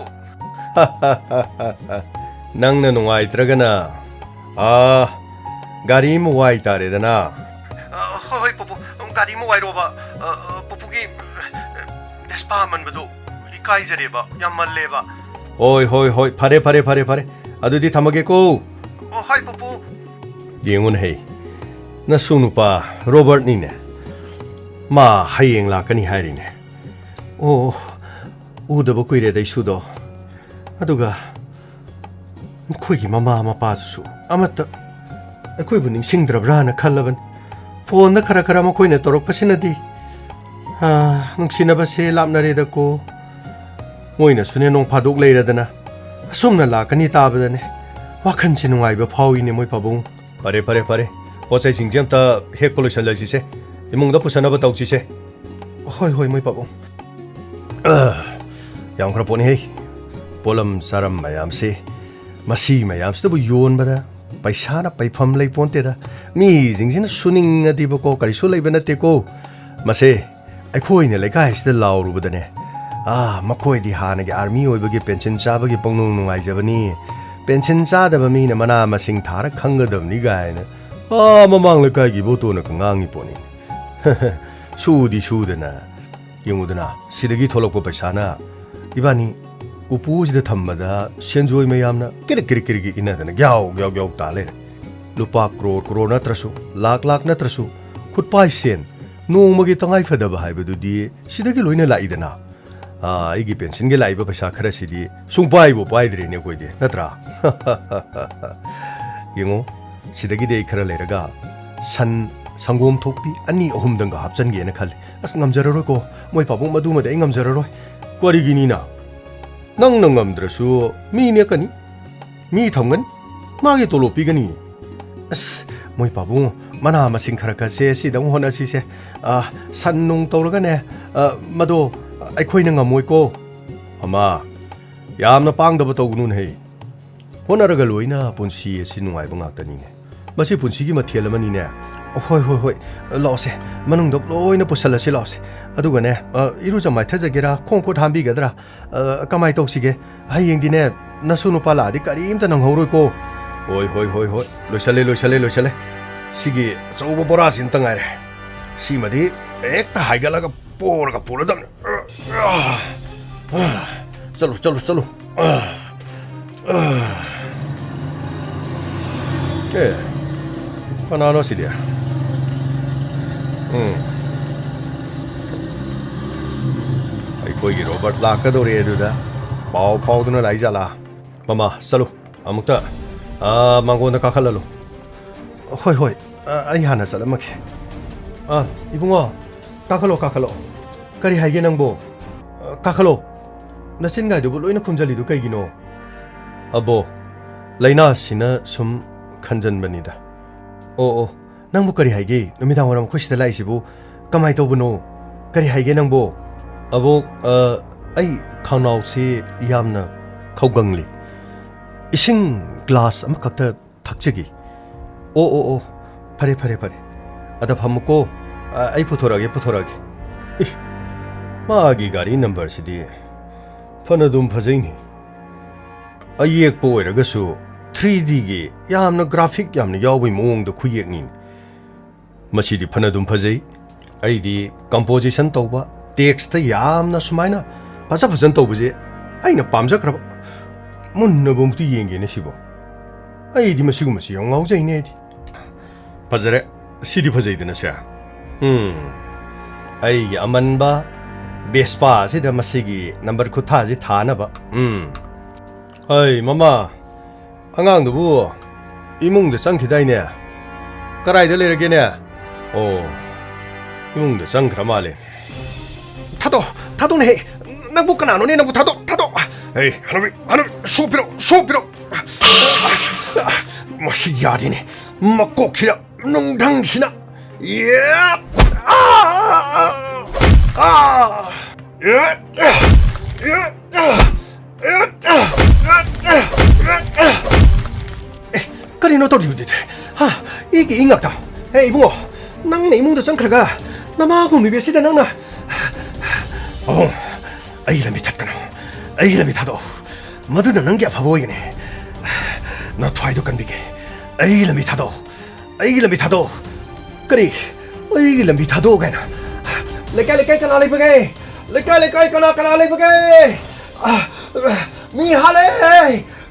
ꯅꯪꯅ ꯅꯨꯡꯉꯥꯏꯇ꯭ꯔꯒꯅ ꯒꯥꯔꯤ ꯑꯃ ꯋꯥꯏ ꯇꯥꯔꯦꯗꯅ ꯍꯣꯏ ꯄꯨꯄꯨ ꯒꯥꯔꯤ ꯑꯃ ꯋꯥꯏꯔꯣꯕ ꯄꯨꯄꯨꯒꯤ ꯚꯦꯁꯄꯥ ꯑꯃꯟꯕꯗꯣ 이까이저리바 얌말레바 오이 호이 호이 파레 아두디 타마게고 하이 뽀뽀 링운 헤이 나 수누파 로버트니네 마 하이eng 라카니 하이리네 오 우더버 꾸이레데 수도 아두가 코이기 마마 마빠수 아마따 코이부 닝싱드라브라나 칼라반 폰나 카라카라마 코이네 또록파시나디 ꯅꯨꯡꯁꯤꯅꯕꯁꯦ ꯂꯥꯞꯅꯔꯦꯗꯀꯣ ꯃꯣꯏꯅꯁꯨꯅꯦ ꯅꯣꯡ ꯐꯥꯗꯣꯛ ꯂꯩꯔꯗꯅ ꯑꯁꯨꯝꯅ ꯂꯥꯛꯀꯅꯤ ꯇꯥꯕꯗꯅꯦ ꯋꯥꯈꯟꯁꯦ ꯅꯨꯡꯉꯥꯏꯕ ꯐꯥꯎꯏꯅꯦ ꯃꯣꯏ ꯄꯥꯕꯨꯡ ꯐꯔꯦ ꯄꯣꯠꯆꯩꯁꯤꯡꯁꯦ ꯑꯝꯇ ꯍꯦꯛꯄ ꯂꯣꯏꯁꯤꯜꯂꯁꯤꯁꯦ ꯏꯃꯨꯡꯗ ꯄꯨꯁꯟꯅꯕ ꯇꯧꯁꯤꯁꯦ ꯍꯣꯏ ꯃꯣꯏ ꯄꯥꯕꯨꯡ ꯌꯥꯝꯈ꯭ꯔ ꯄꯣꯠꯅꯤꯍꯦ ꯄꯣꯠꯂꯝ ꯆꯥꯔꯝ ꯃꯌꯥꯝꯁꯦ ꯃꯁꯤ ꯃꯌꯥꯝꯁꯤꯗꯕꯨ ꯌꯣꯟꯕꯗ ꯄꯩꯁꯥꯅ ꯄꯩꯐꯝ ꯂꯩꯄꯣꯟꯇꯦꯗ ꯃꯤꯁꯤꯡꯁꯤꯅ ꯁꯨꯅꯤꯡꯉꯗꯤꯕꯀꯣ ꯀꯔꯤꯁꯨ ꯂꯩꯕ ꯅꯠꯇꯦꯀꯣ ꯃꯁꯦ ꯑꯩꯈꯣꯏꯅ ꯂꯩꯀꯥꯏꯁꯤꯗ ꯂꯥꯎꯔꯨꯕꯗꯅꯦ ꯃꯈꯣꯏꯗꯤ ꯍꯥꯟꯅꯒꯤ ꯑꯥꯔꯃꯤ ꯑꯣꯏꯕꯒꯤ ꯄꯦꯟꯁꯤꯟ ꯆꯥꯕꯒꯤ ꯄꯪꯅꯨꯡ ꯅꯨꯡꯉꯥꯏꯖꯕꯅꯤ ꯄꯦꯟꯁꯤꯟ ꯆꯥꯗꯕ ꯃꯤꯅ ꯃꯅꯥ ꯃꯁꯤꯡ ꯊꯥꯔ ꯈꯪꯒꯗꯕꯅꯤ ꯒꯥꯏꯅ ꯃꯃꯥꯡ ꯂꯩꯀꯥꯏꯒꯤ ꯕꯣꯇꯣꯅꯒ ꯉꯥꯡꯉꯤ ꯄꯣꯠꯅꯤ ꯁꯨꯗꯤ ꯁꯨꯗꯅ ꯌꯦꯡꯉꯨꯗꯅ ꯁꯤꯗꯒꯤ ꯊꯣꯛꯂꯛꯄ ꯄꯩꯁꯥꯅ ꯏꯕꯥꯅꯤ ꯎꯄꯨꯁꯤꯗ ꯊꯝꯕꯗ ꯁꯦꯟꯖꯣꯏ ꯃꯌꯥꯝꯅ ꯀꯤꯔꯤꯛ ꯏꯟꯅꯗꯅ ꯒ꯭ꯌꯥꯎ ꯇꯥ ꯂꯩꯔꯦ ꯂꯨꯄꯥ ꯀ꯭ꯔꯣꯔ ꯅꯠꯇ꯭ꯔꯁꯨ ꯂꯥꯛ ꯅꯠꯇ꯭ꯔꯁꯨ ꯈꯨꯠꯄꯥꯏ ꯁꯦꯟ ꯅꯣꯡꯃꯒꯤ ꯇꯉꯥꯏ ꯐꯗꯕ ꯍꯥꯏꯕꯗꯨꯗꯤ ꯁꯤꯗꯒꯤ ꯂꯣꯏꯅ ꯂꯥꯛꯏꯗꯅ ꯑꯩꯒꯤ ꯄꯦꯟꯁꯤꯟꯒꯤ ꯂꯥꯛꯏꯕ ꯄꯩꯁꯥ ꯈꯔꯁꯤꯗꯤ ꯁꯨꯡꯄꯥꯏꯕꯨ ꯄꯥꯏꯗ꯭ꯔꯦꯅꯦ ꯑꯩꯈꯣꯏꯗꯤ ꯅꯠꯇ꯭ꯔꯥ ꯌꯦꯡꯉꯣ ꯁꯤꯗꯒꯤꯗꯤ ꯑꯩ ꯈꯔ ꯂꯩꯔꯒ ꯁꯪꯒꯣꯝ ꯊꯣꯛꯄꯤ 2-3ꯗꯪꯒ ꯍꯥꯞꯆꯟꯒꯦꯅ ꯈꯜꯂꯤ ꯑꯁ ꯉꯝꯖꯔꯔꯣꯏꯀꯣ ꯃꯣꯏ ꯄꯥꯕꯨꯡ ꯃꯗꯨꯃꯗꯤ ꯑꯩ ꯉꯝꯖꯔꯔꯣꯏ ꯀꯔꯤꯒꯤꯅꯤꯅ ꯅꯪꯅ ꯉꯝꯗ꯭ꯔꯁꯨ ꯃꯤ ꯅꯦꯛꯀꯅꯤ ꯃꯤ ꯊꯝꯒꯅꯤ ꯃꯥꯒꯤ ꯇꯣꯂꯣꯞ ꯄꯤꯒꯅꯤ ꯑꯁ ꯃꯣꯏ ꯄꯥꯕꯨꯡ ꯃꯅꯥ ꯃꯁꯤꯡ ꯈꯔꯁꯦ ꯁꯤꯗ ꯑꯃꯨꯛ ꯍꯣꯠꯅꯁꯤꯁꯦ ꯁꯟ ꯅꯨꯡ ꯇꯧꯔꯒꯅꯦ ꯃꯗꯣ ꯑꯩꯈꯣꯏꯅ ꯉꯝꯃꯣꯏꯀꯣ ꯃꯃꯥ ꯌꯥꯝꯅ ꯄꯥꯡꯗꯕ ꯇꯧꯒꯅꯨꯅꯦ ꯍꯣꯠꯅꯔꯒ ꯂꯣꯏꯅ ꯄꯨꯟꯁꯤ ꯑꯁꯤ ꯅꯨꯡꯉꯥꯏꯕ ꯉꯥꯛꯇꯅꯤꯅꯦ ꯃꯁꯤ ꯄꯨꯟꯁꯤꯒꯤ ꯃꯊꯦꯜ ꯑꯃꯅꯤꯅꯦ ꯍꯣꯏ ꯂꯥꯛꯑꯣꯁꯦ ꯃꯅꯨꯡꯗ ꯂꯣꯏꯅ ꯄꯨꯁꯜꯂꯁꯤ ꯂꯥꯛꯑꯣꯁꯦ ꯑꯗꯨꯒꯅꯦ ꯏꯔꯨꯖ ꯃꯥꯏꯊꯖꯒꯦꯔꯥ ꯈꯣꯡ ꯈꯨꯠ ꯍꯥꯝꯕꯤꯒꯗ꯭ꯔꯥ ꯀꯃꯥꯏ ꯇꯧꯁꯤꯒꯦ ꯍꯌꯦꯡꯗꯤꯅꯦ ꯅꯁꯨ ꯅꯨꯄꯥ ꯂꯥꯛꯑꯗꯤ ꯀꯔꯤꯝꯇ ꯅꯪꯍꯧꯔꯣꯏꯀꯣ ꯍꯣꯏ ꯂꯣꯏꯁꯜꯂꯦ 시기 저거 보라 진짜 말이야. 시마디 액다 하이갈라가 뽀라가 뽀르담. 쩔로. 바나나 시리야. ꯑꯩꯈꯣꯏꯒꯤ ꯔꯣꯕꯔꯠ ꯂꯥꯛꯀꯗꯧꯔꯦ ꯑꯗꯨꯗ ꯄꯥꯎ ꯐꯥꯎꯗꯨꯅ ꯂꯥꯛꯏꯖꯥꯠꯂꯥ ꯃꯃꯥ ꯆꯠꯂꯨ ꯑꯃꯨꯛꯇ ꯃꯥꯡꯒꯣꯟꯗ ꯀꯥꯈꯠꯍꯜꯂꯨ ꯍꯣꯏ ꯑꯩ ꯍꯥꯟꯅ ꯆꯠꯂꯝꯃꯒꯦ 이붕아 까클로 까리 하이게 낭보 까클로 나친가이두부 로이나 쿰잘리도 까이기노 아보 라이나 씨나 숨 칸전반이다 낭보 까리 하이게 누미당 오람 코시다 라이시부 까마이 도부노 까리 하이게 낭보 아보 아이 카나우시 이암나 카우강리 이싱 글라스 아마카타 탁제기 파레 아다 밥 먹고 아이 부토라게 마기 가리 넘버시디 파나둠 파제이니 아이액 보이라가수 3D기 야암나 그래픽 야암나 야오이 모ong도 쿠이액니 마시디 파나둠 파제이 아이디 컴포지션 tauba 텍스트 야암나 수마이나 파자파전 taubu지 아이나 빰자크라바 문나봄도 이행게네 시보 아이디 마시구마시 영아우자이네디 파자레 시디 파자이드나 샤 아이기 아만바 베스파 시다 마시기 넘버 쿠타지 타나바 아이 마마 한강도부 이몽도 짱기다이네 까라이들 레르게네 이몽도 짱그라 말레 타도네 낭복간 안 오네 낭복 타도 에이 하나비 수피로 마시 야디네 막곡시라 농당시나 까리노 또리우데 이게 잉악다 에이 붕어 낭내 이몽도 짱크라가 나마고 미베시다 낭나 아이라미 탔거나 아이라미 타도 ꯃꯗꯨꯅ ꯅꯪꯒꯤ ꯑꯐꯕ ꯑꯣꯏꯒꯅꯤ ꯅꯊ꯭ꯋꯥꯏꯗꯣ ꯀꯟꯕꯤꯒꯦ ꯑꯩꯒꯤ ꯂꯝꯕꯤ ꯊꯥꯗꯣꯛ ꯑꯩꯒꯤ ꯂꯝꯕꯤ ꯊꯥꯗꯣꯛ ꯀꯔꯤ ꯑꯩꯒꯤ ꯂꯝꯕꯤ ꯊꯥꯗꯣꯛ ꯀꯥꯏꯅ ꯂꯩꯀꯥꯏ ꯂꯩꯀꯥꯏ ꯀꯅꯥ ꯂꯩꯕꯒꯦ ꯂꯩꯀꯥꯏ ꯂꯩꯀꯥꯏ ꯀꯅꯥ ꯀꯅꯥ ꯂꯩꯕꯒꯦ ꯃꯤ ꯍꯥꯠꯂꯦ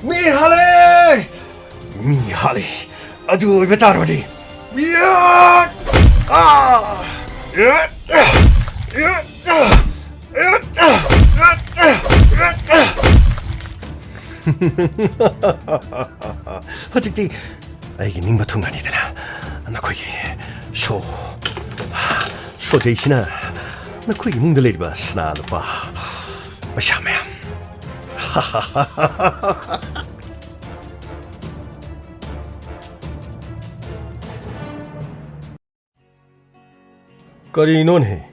ꯃꯤ ꯍꯥꯠꯂꯦ ꯃꯤ ꯍꯥꯠꯂꯦ ꯑꯗꯨ ꯑꯣꯏꯕ ꯇꯥꯔꯕꯗꯤ ꯍꯧꯖꯤꯛꯇꯤ ꯑꯩꯒꯤ ꯅꯤꯡꯕ ꯊꯨꯡꯉꯅꯤꯗꯅ ꯅꯈꯣꯏꯒꯤ ꯁꯣꯖꯩꯁꯤꯅ ꯅꯈꯣꯏꯒꯤ ꯏꯃꯨꯡꯗ ꯂꯩꯔꯤꯕ ꯁꯅꯥ ꯂꯨꯄꯥ ꯄꯩꯁꯥ ꯃꯌꯥꯝ ꯀꯔꯤꯅꯣꯅꯦ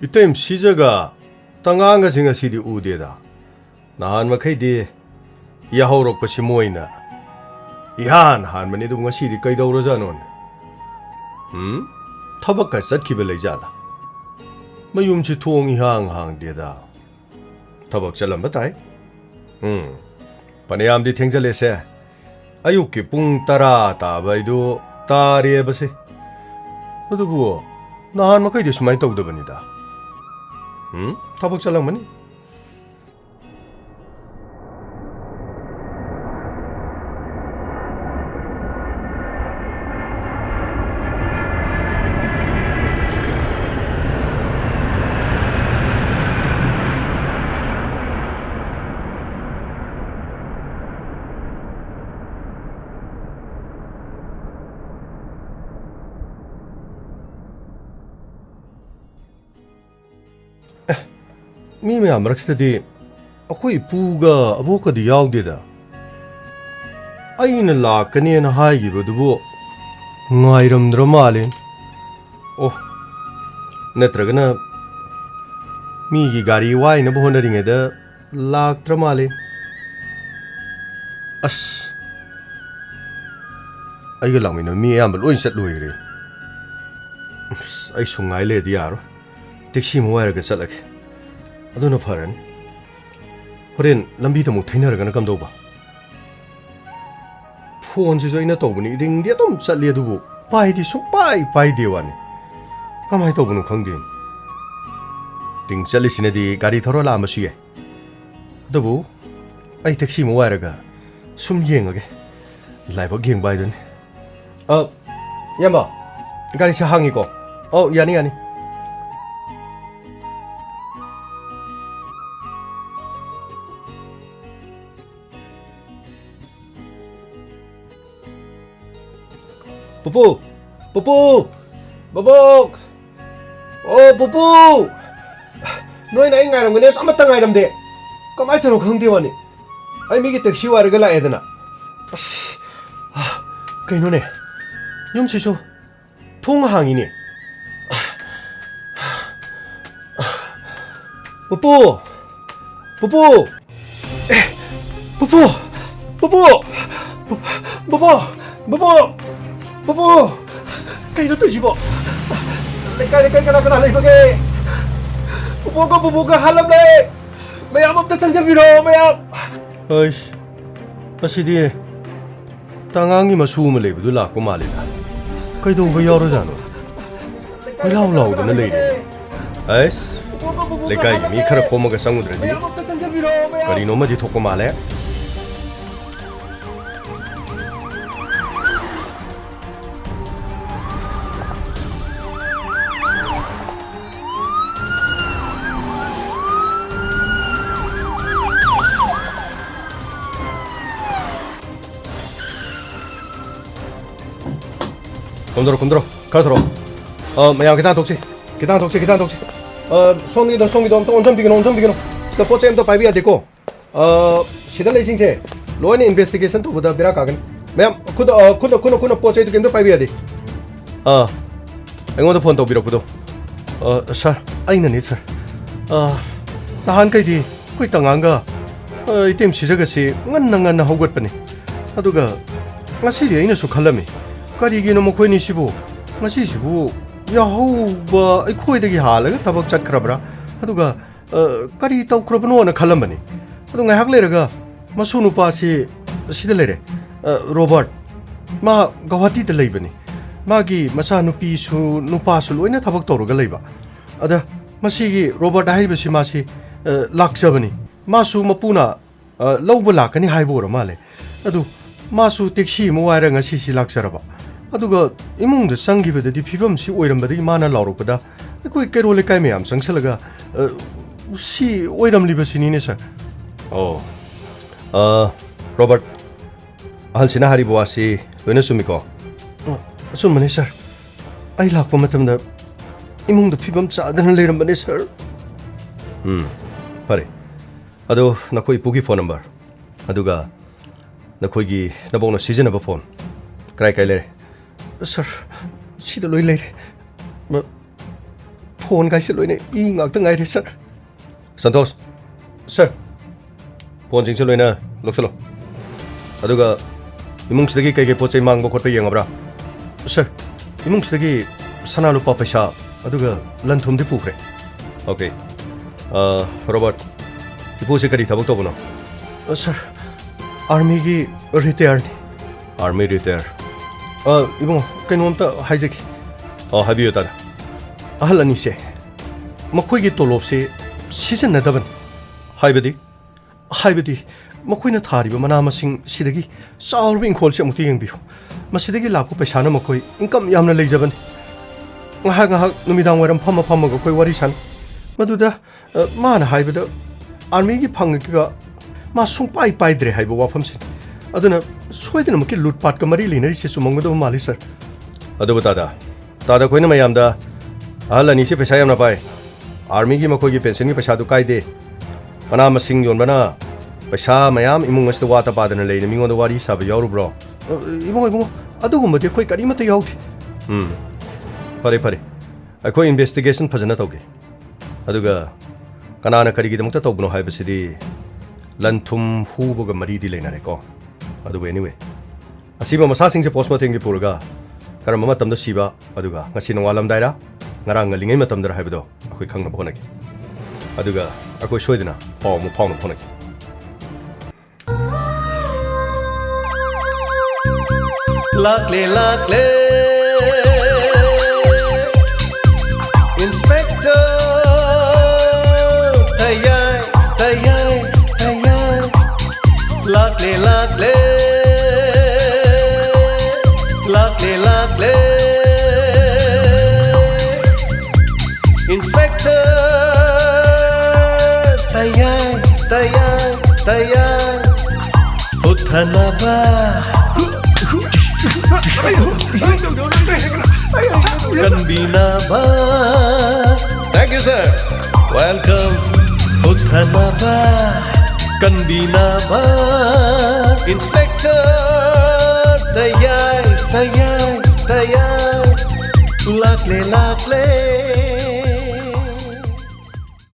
이때임 시저가 땅안가 생각시디 우대다 나한 막해디 야호록 것이 뭐이나 이한 한만이도 ngasi디 그이더러자논 타박가 삿기벨 레이잘라 마욤치 통이 항항데다 타박 잘람바타이 파네암디 탱잘레세 아유키 뿡 따라 따바이도 따리에바세 어두부 나한 막해디 수마이 떠우더버니다 타박 잘랑마니? ꯃꯤ ꯃꯌꯥꯝ ꯃꯔꯛꯁꯤꯗꯗꯤ ꯑꯩꯈꯣꯏ ꯏꯄꯨꯒ ꯑꯕꯣꯛꯀꯗꯤ ꯌꯥꯎꯗꯦꯗ ꯑꯩꯅ ꯂꯥꯛꯀꯅꯦꯅ ꯍꯥꯏꯈꯤꯕꯗꯨꯕꯨ ꯉꯥꯏꯔꯝꯗ꯭ꯔ ꯃꯥꯜꯂꯦ ꯑꯣ ꯅꯠꯇ꯭ꯔꯒꯅ ꯃꯤꯒꯤ ꯒꯥꯔꯤ ꯋꯥꯏꯅꯕ ꯍꯣꯠꯅꯔꯤꯉꯩꯗ ꯂꯥꯛꯇ꯭ꯔ ꯃꯥꯜꯂꯦ ꯑꯁ ꯑꯩꯒ ꯂꯥꯛꯃꯤꯟꯅꯕ ꯃꯤ ꯑꯌꯥꯝꯕ ꯂꯣꯏ ꯆꯠꯂꯣꯏꯈ꯭ꯔꯦ ꯑꯁ ꯑꯩ ꯁꯨꯝ ꯉꯥꯏ ꯂꯩꯔꯗꯤ ꯌꯥꯔꯣꯏ ꯇꯦꯛꯁꯤ ꯑꯃ ꯋꯥꯏꯔꯒ ꯆꯠꯂꯒꯦ ꯑꯗꯨꯅ ꯐꯔꯅꯤ ꯍꯣꯔꯦꯟ ꯂꯝꯕꯤꯗ ꯑꯃꯨꯛ ꯊꯩꯅꯔꯒꯅ ꯀꯝꯗꯧꯕ ꯐꯣꯟꯁꯤꯁꯨ ꯑꯩꯅ ꯇꯧꯕꯅꯤ ꯔꯤꯡꯗꯤ ꯑꯗꯨꯝ ꯆꯠꯂꯤ ꯑꯗꯨꯕꯨ ꯄꯥꯏꯗꯤ ꯁꯨꯡꯄꯥꯏ ꯄꯥꯏꯗꯦ ꯋꯥꯅꯤ ꯀꯃꯥꯏꯅ ꯇꯧꯕꯅꯣ ꯈꯪꯗꯦ ꯔꯤꯡ ꯆꯠꯂꯤꯁꯤꯅꯗꯤ ꯒꯥꯔꯤ ꯊꯧꯔ ꯂꯥꯛꯑꯝꯕꯁꯨ ꯌꯥꯏ ꯑꯗꯨꯕꯨ ꯑꯩ ꯇꯦꯛꯁꯤ ꯑꯃ ꯋꯥꯏꯔꯒ ꯁꯨꯝ ꯌꯦꯡꯉꯒꯦ ꯂꯥꯏꯕꯛ ꯌꯦꯡꯕ ꯍꯥꯏꯗꯨꯅꯤ ꯏꯌꯥꯝꯕ ꯒꯥꯔꯤꯁꯦ ꯍꯥꯡꯉꯤꯀꯣ ꯌꯥꯅꯤ ꯌꯥꯅꯤ 뽀뽀! 뽀뽀! 뽀뽀! 뽀뽀! 너희 나이 ngairamgane samata ngairamde kamai tano khangde wani ai migi taxi waraga laedana as kainone yumsisu thong hangini 뽀뽀! 뽀뽀! 뽀뽀! 뽀뽀! 뽀뽀! 뽀뽀! 뽀뽀! kaino to jibo lekai kana kana leibage 뽀뽀가 할람래 mayam amta sanjabiro mayam 아이씨 아시디 땅앙이 마수 uma leibdu lakko malida kaidouba yaurojano kailau laudana leire 아이씨 lekai mi khara khomaga sangudradi karino madi thokko male 곰들어 가들어 mayam kita 독지 송기도 또 온전 비기노 또 포체 또 파이비야 되고 시달 레싱체 로인 인베스티게이션 또 보다 비라 가긴 mayam 쿠노 포체 또 파이비야 돼 engond phone to biro kudo sir aina ni sir nahan kai di koi tanganga item sijaga si nganna hogot pani aduga ngasi di aina su khalami karigino mokhoi sibu ngasi sibu yahoba ikhoidagi halaga tabak chatkrabra aduga kari tawkrabno na khalambani adu ngahak leraga मसू नुपासी सिदा लेरे रोबर्ट मा गुवाहाटी दा लेबनी मागी मचा नुपी सु नुपासु लोइना थबक तौरगा लेबा अदा मसीगी रोबर्ट हाइबसी मासी लाक्सबनी मासु मपुना लौबा लाकनी हाइबोर माले अदु मासु टैक्सी मो वायरा ngasi si लाक्सरबा अदुगा इमुंग संगिबदि फिबम सि ओइरमबदि माना लाउरपदा कोइ केरोले काय मैम संगसलगा सी ओइरमलिबसिनी सर रोबर्ट अहलसिना हारिबवासी लोइना सुमिको असुमने सर आई लाकपा मतमदा इमुंग फिबम चादन लेरमबने सर फरे अदो नखोइ पुगी फोन नंबर अदुगा नखोइगी नबोंना सिजनब फोन क्राइ काय लेरे सर सिदा लोइ लेरे फोन गाइसे लोइने इ ngakta ngaire सर संतोष सर फोन जिंगसे लोइना लोक्सलो अदुगा इमुंगसिदगी कई पोचै मांगबो खोटबो येंगब्रा सर इमुंगसिदगी सना लुपा पैसा अदुगा लनथुमदि पुख्रे ओके रोबर्ट इपोसे करी थबक तोबनो सर आर्मी की रिटायर आर्मी रिटायर इबुंग कइनोमता हाइजेकी हाबियो तादा अहल अनिसे मखोइगी तोलोबसे सिजनदबन हाइबदी मखोइना थारिबा मना मसिंग सिदगी चाउरबि इंखोलसे अमुक्ति येंबियो मसिदगी लापो पैसाना मखोइ income यामना लेजबन ngahak numidang waram phama koi wari san maduda mana haibada army gi phangkiba ma sung pai dre haiba wafam sin aduna soidena maki lutpat ka mari linari se sumangdo mali sir adu tada koina mayamda ahalani se paisa yamna pai army gi makoi gi pension gi paisa du kai de mana masing yon bana paisa mayam imung as de wata padana leina mingon de wari sab yauru bro ibong adu gumba de koi kari mata yauti फरे अखोई इन्वेस्टिगेशन फजना तौगे अदुगा कनाना करिगिदमक्ता तौबनो हाइबसिदि लनथुम हुबगा मरीदि लेनारेको अदुगा एनीवे असिबा मसासिंग से पोस्टमार्टम गी पुरगा करम मतमदा सिबा अदुगा ngasi नवालम दाइरा ngarang ngalingay matamdar haibado अखोई खंगना भोनकी अदुगा अखोई सोइदना पावमु फावना भोनकी लाकले Inspector, tayay, lakle, Inspector, tayay, uthana ba. Kanbina ba. Thank you, sir. Welcome. Uthana ba. Kanbina ba. Inspector. Tayay. Lakle.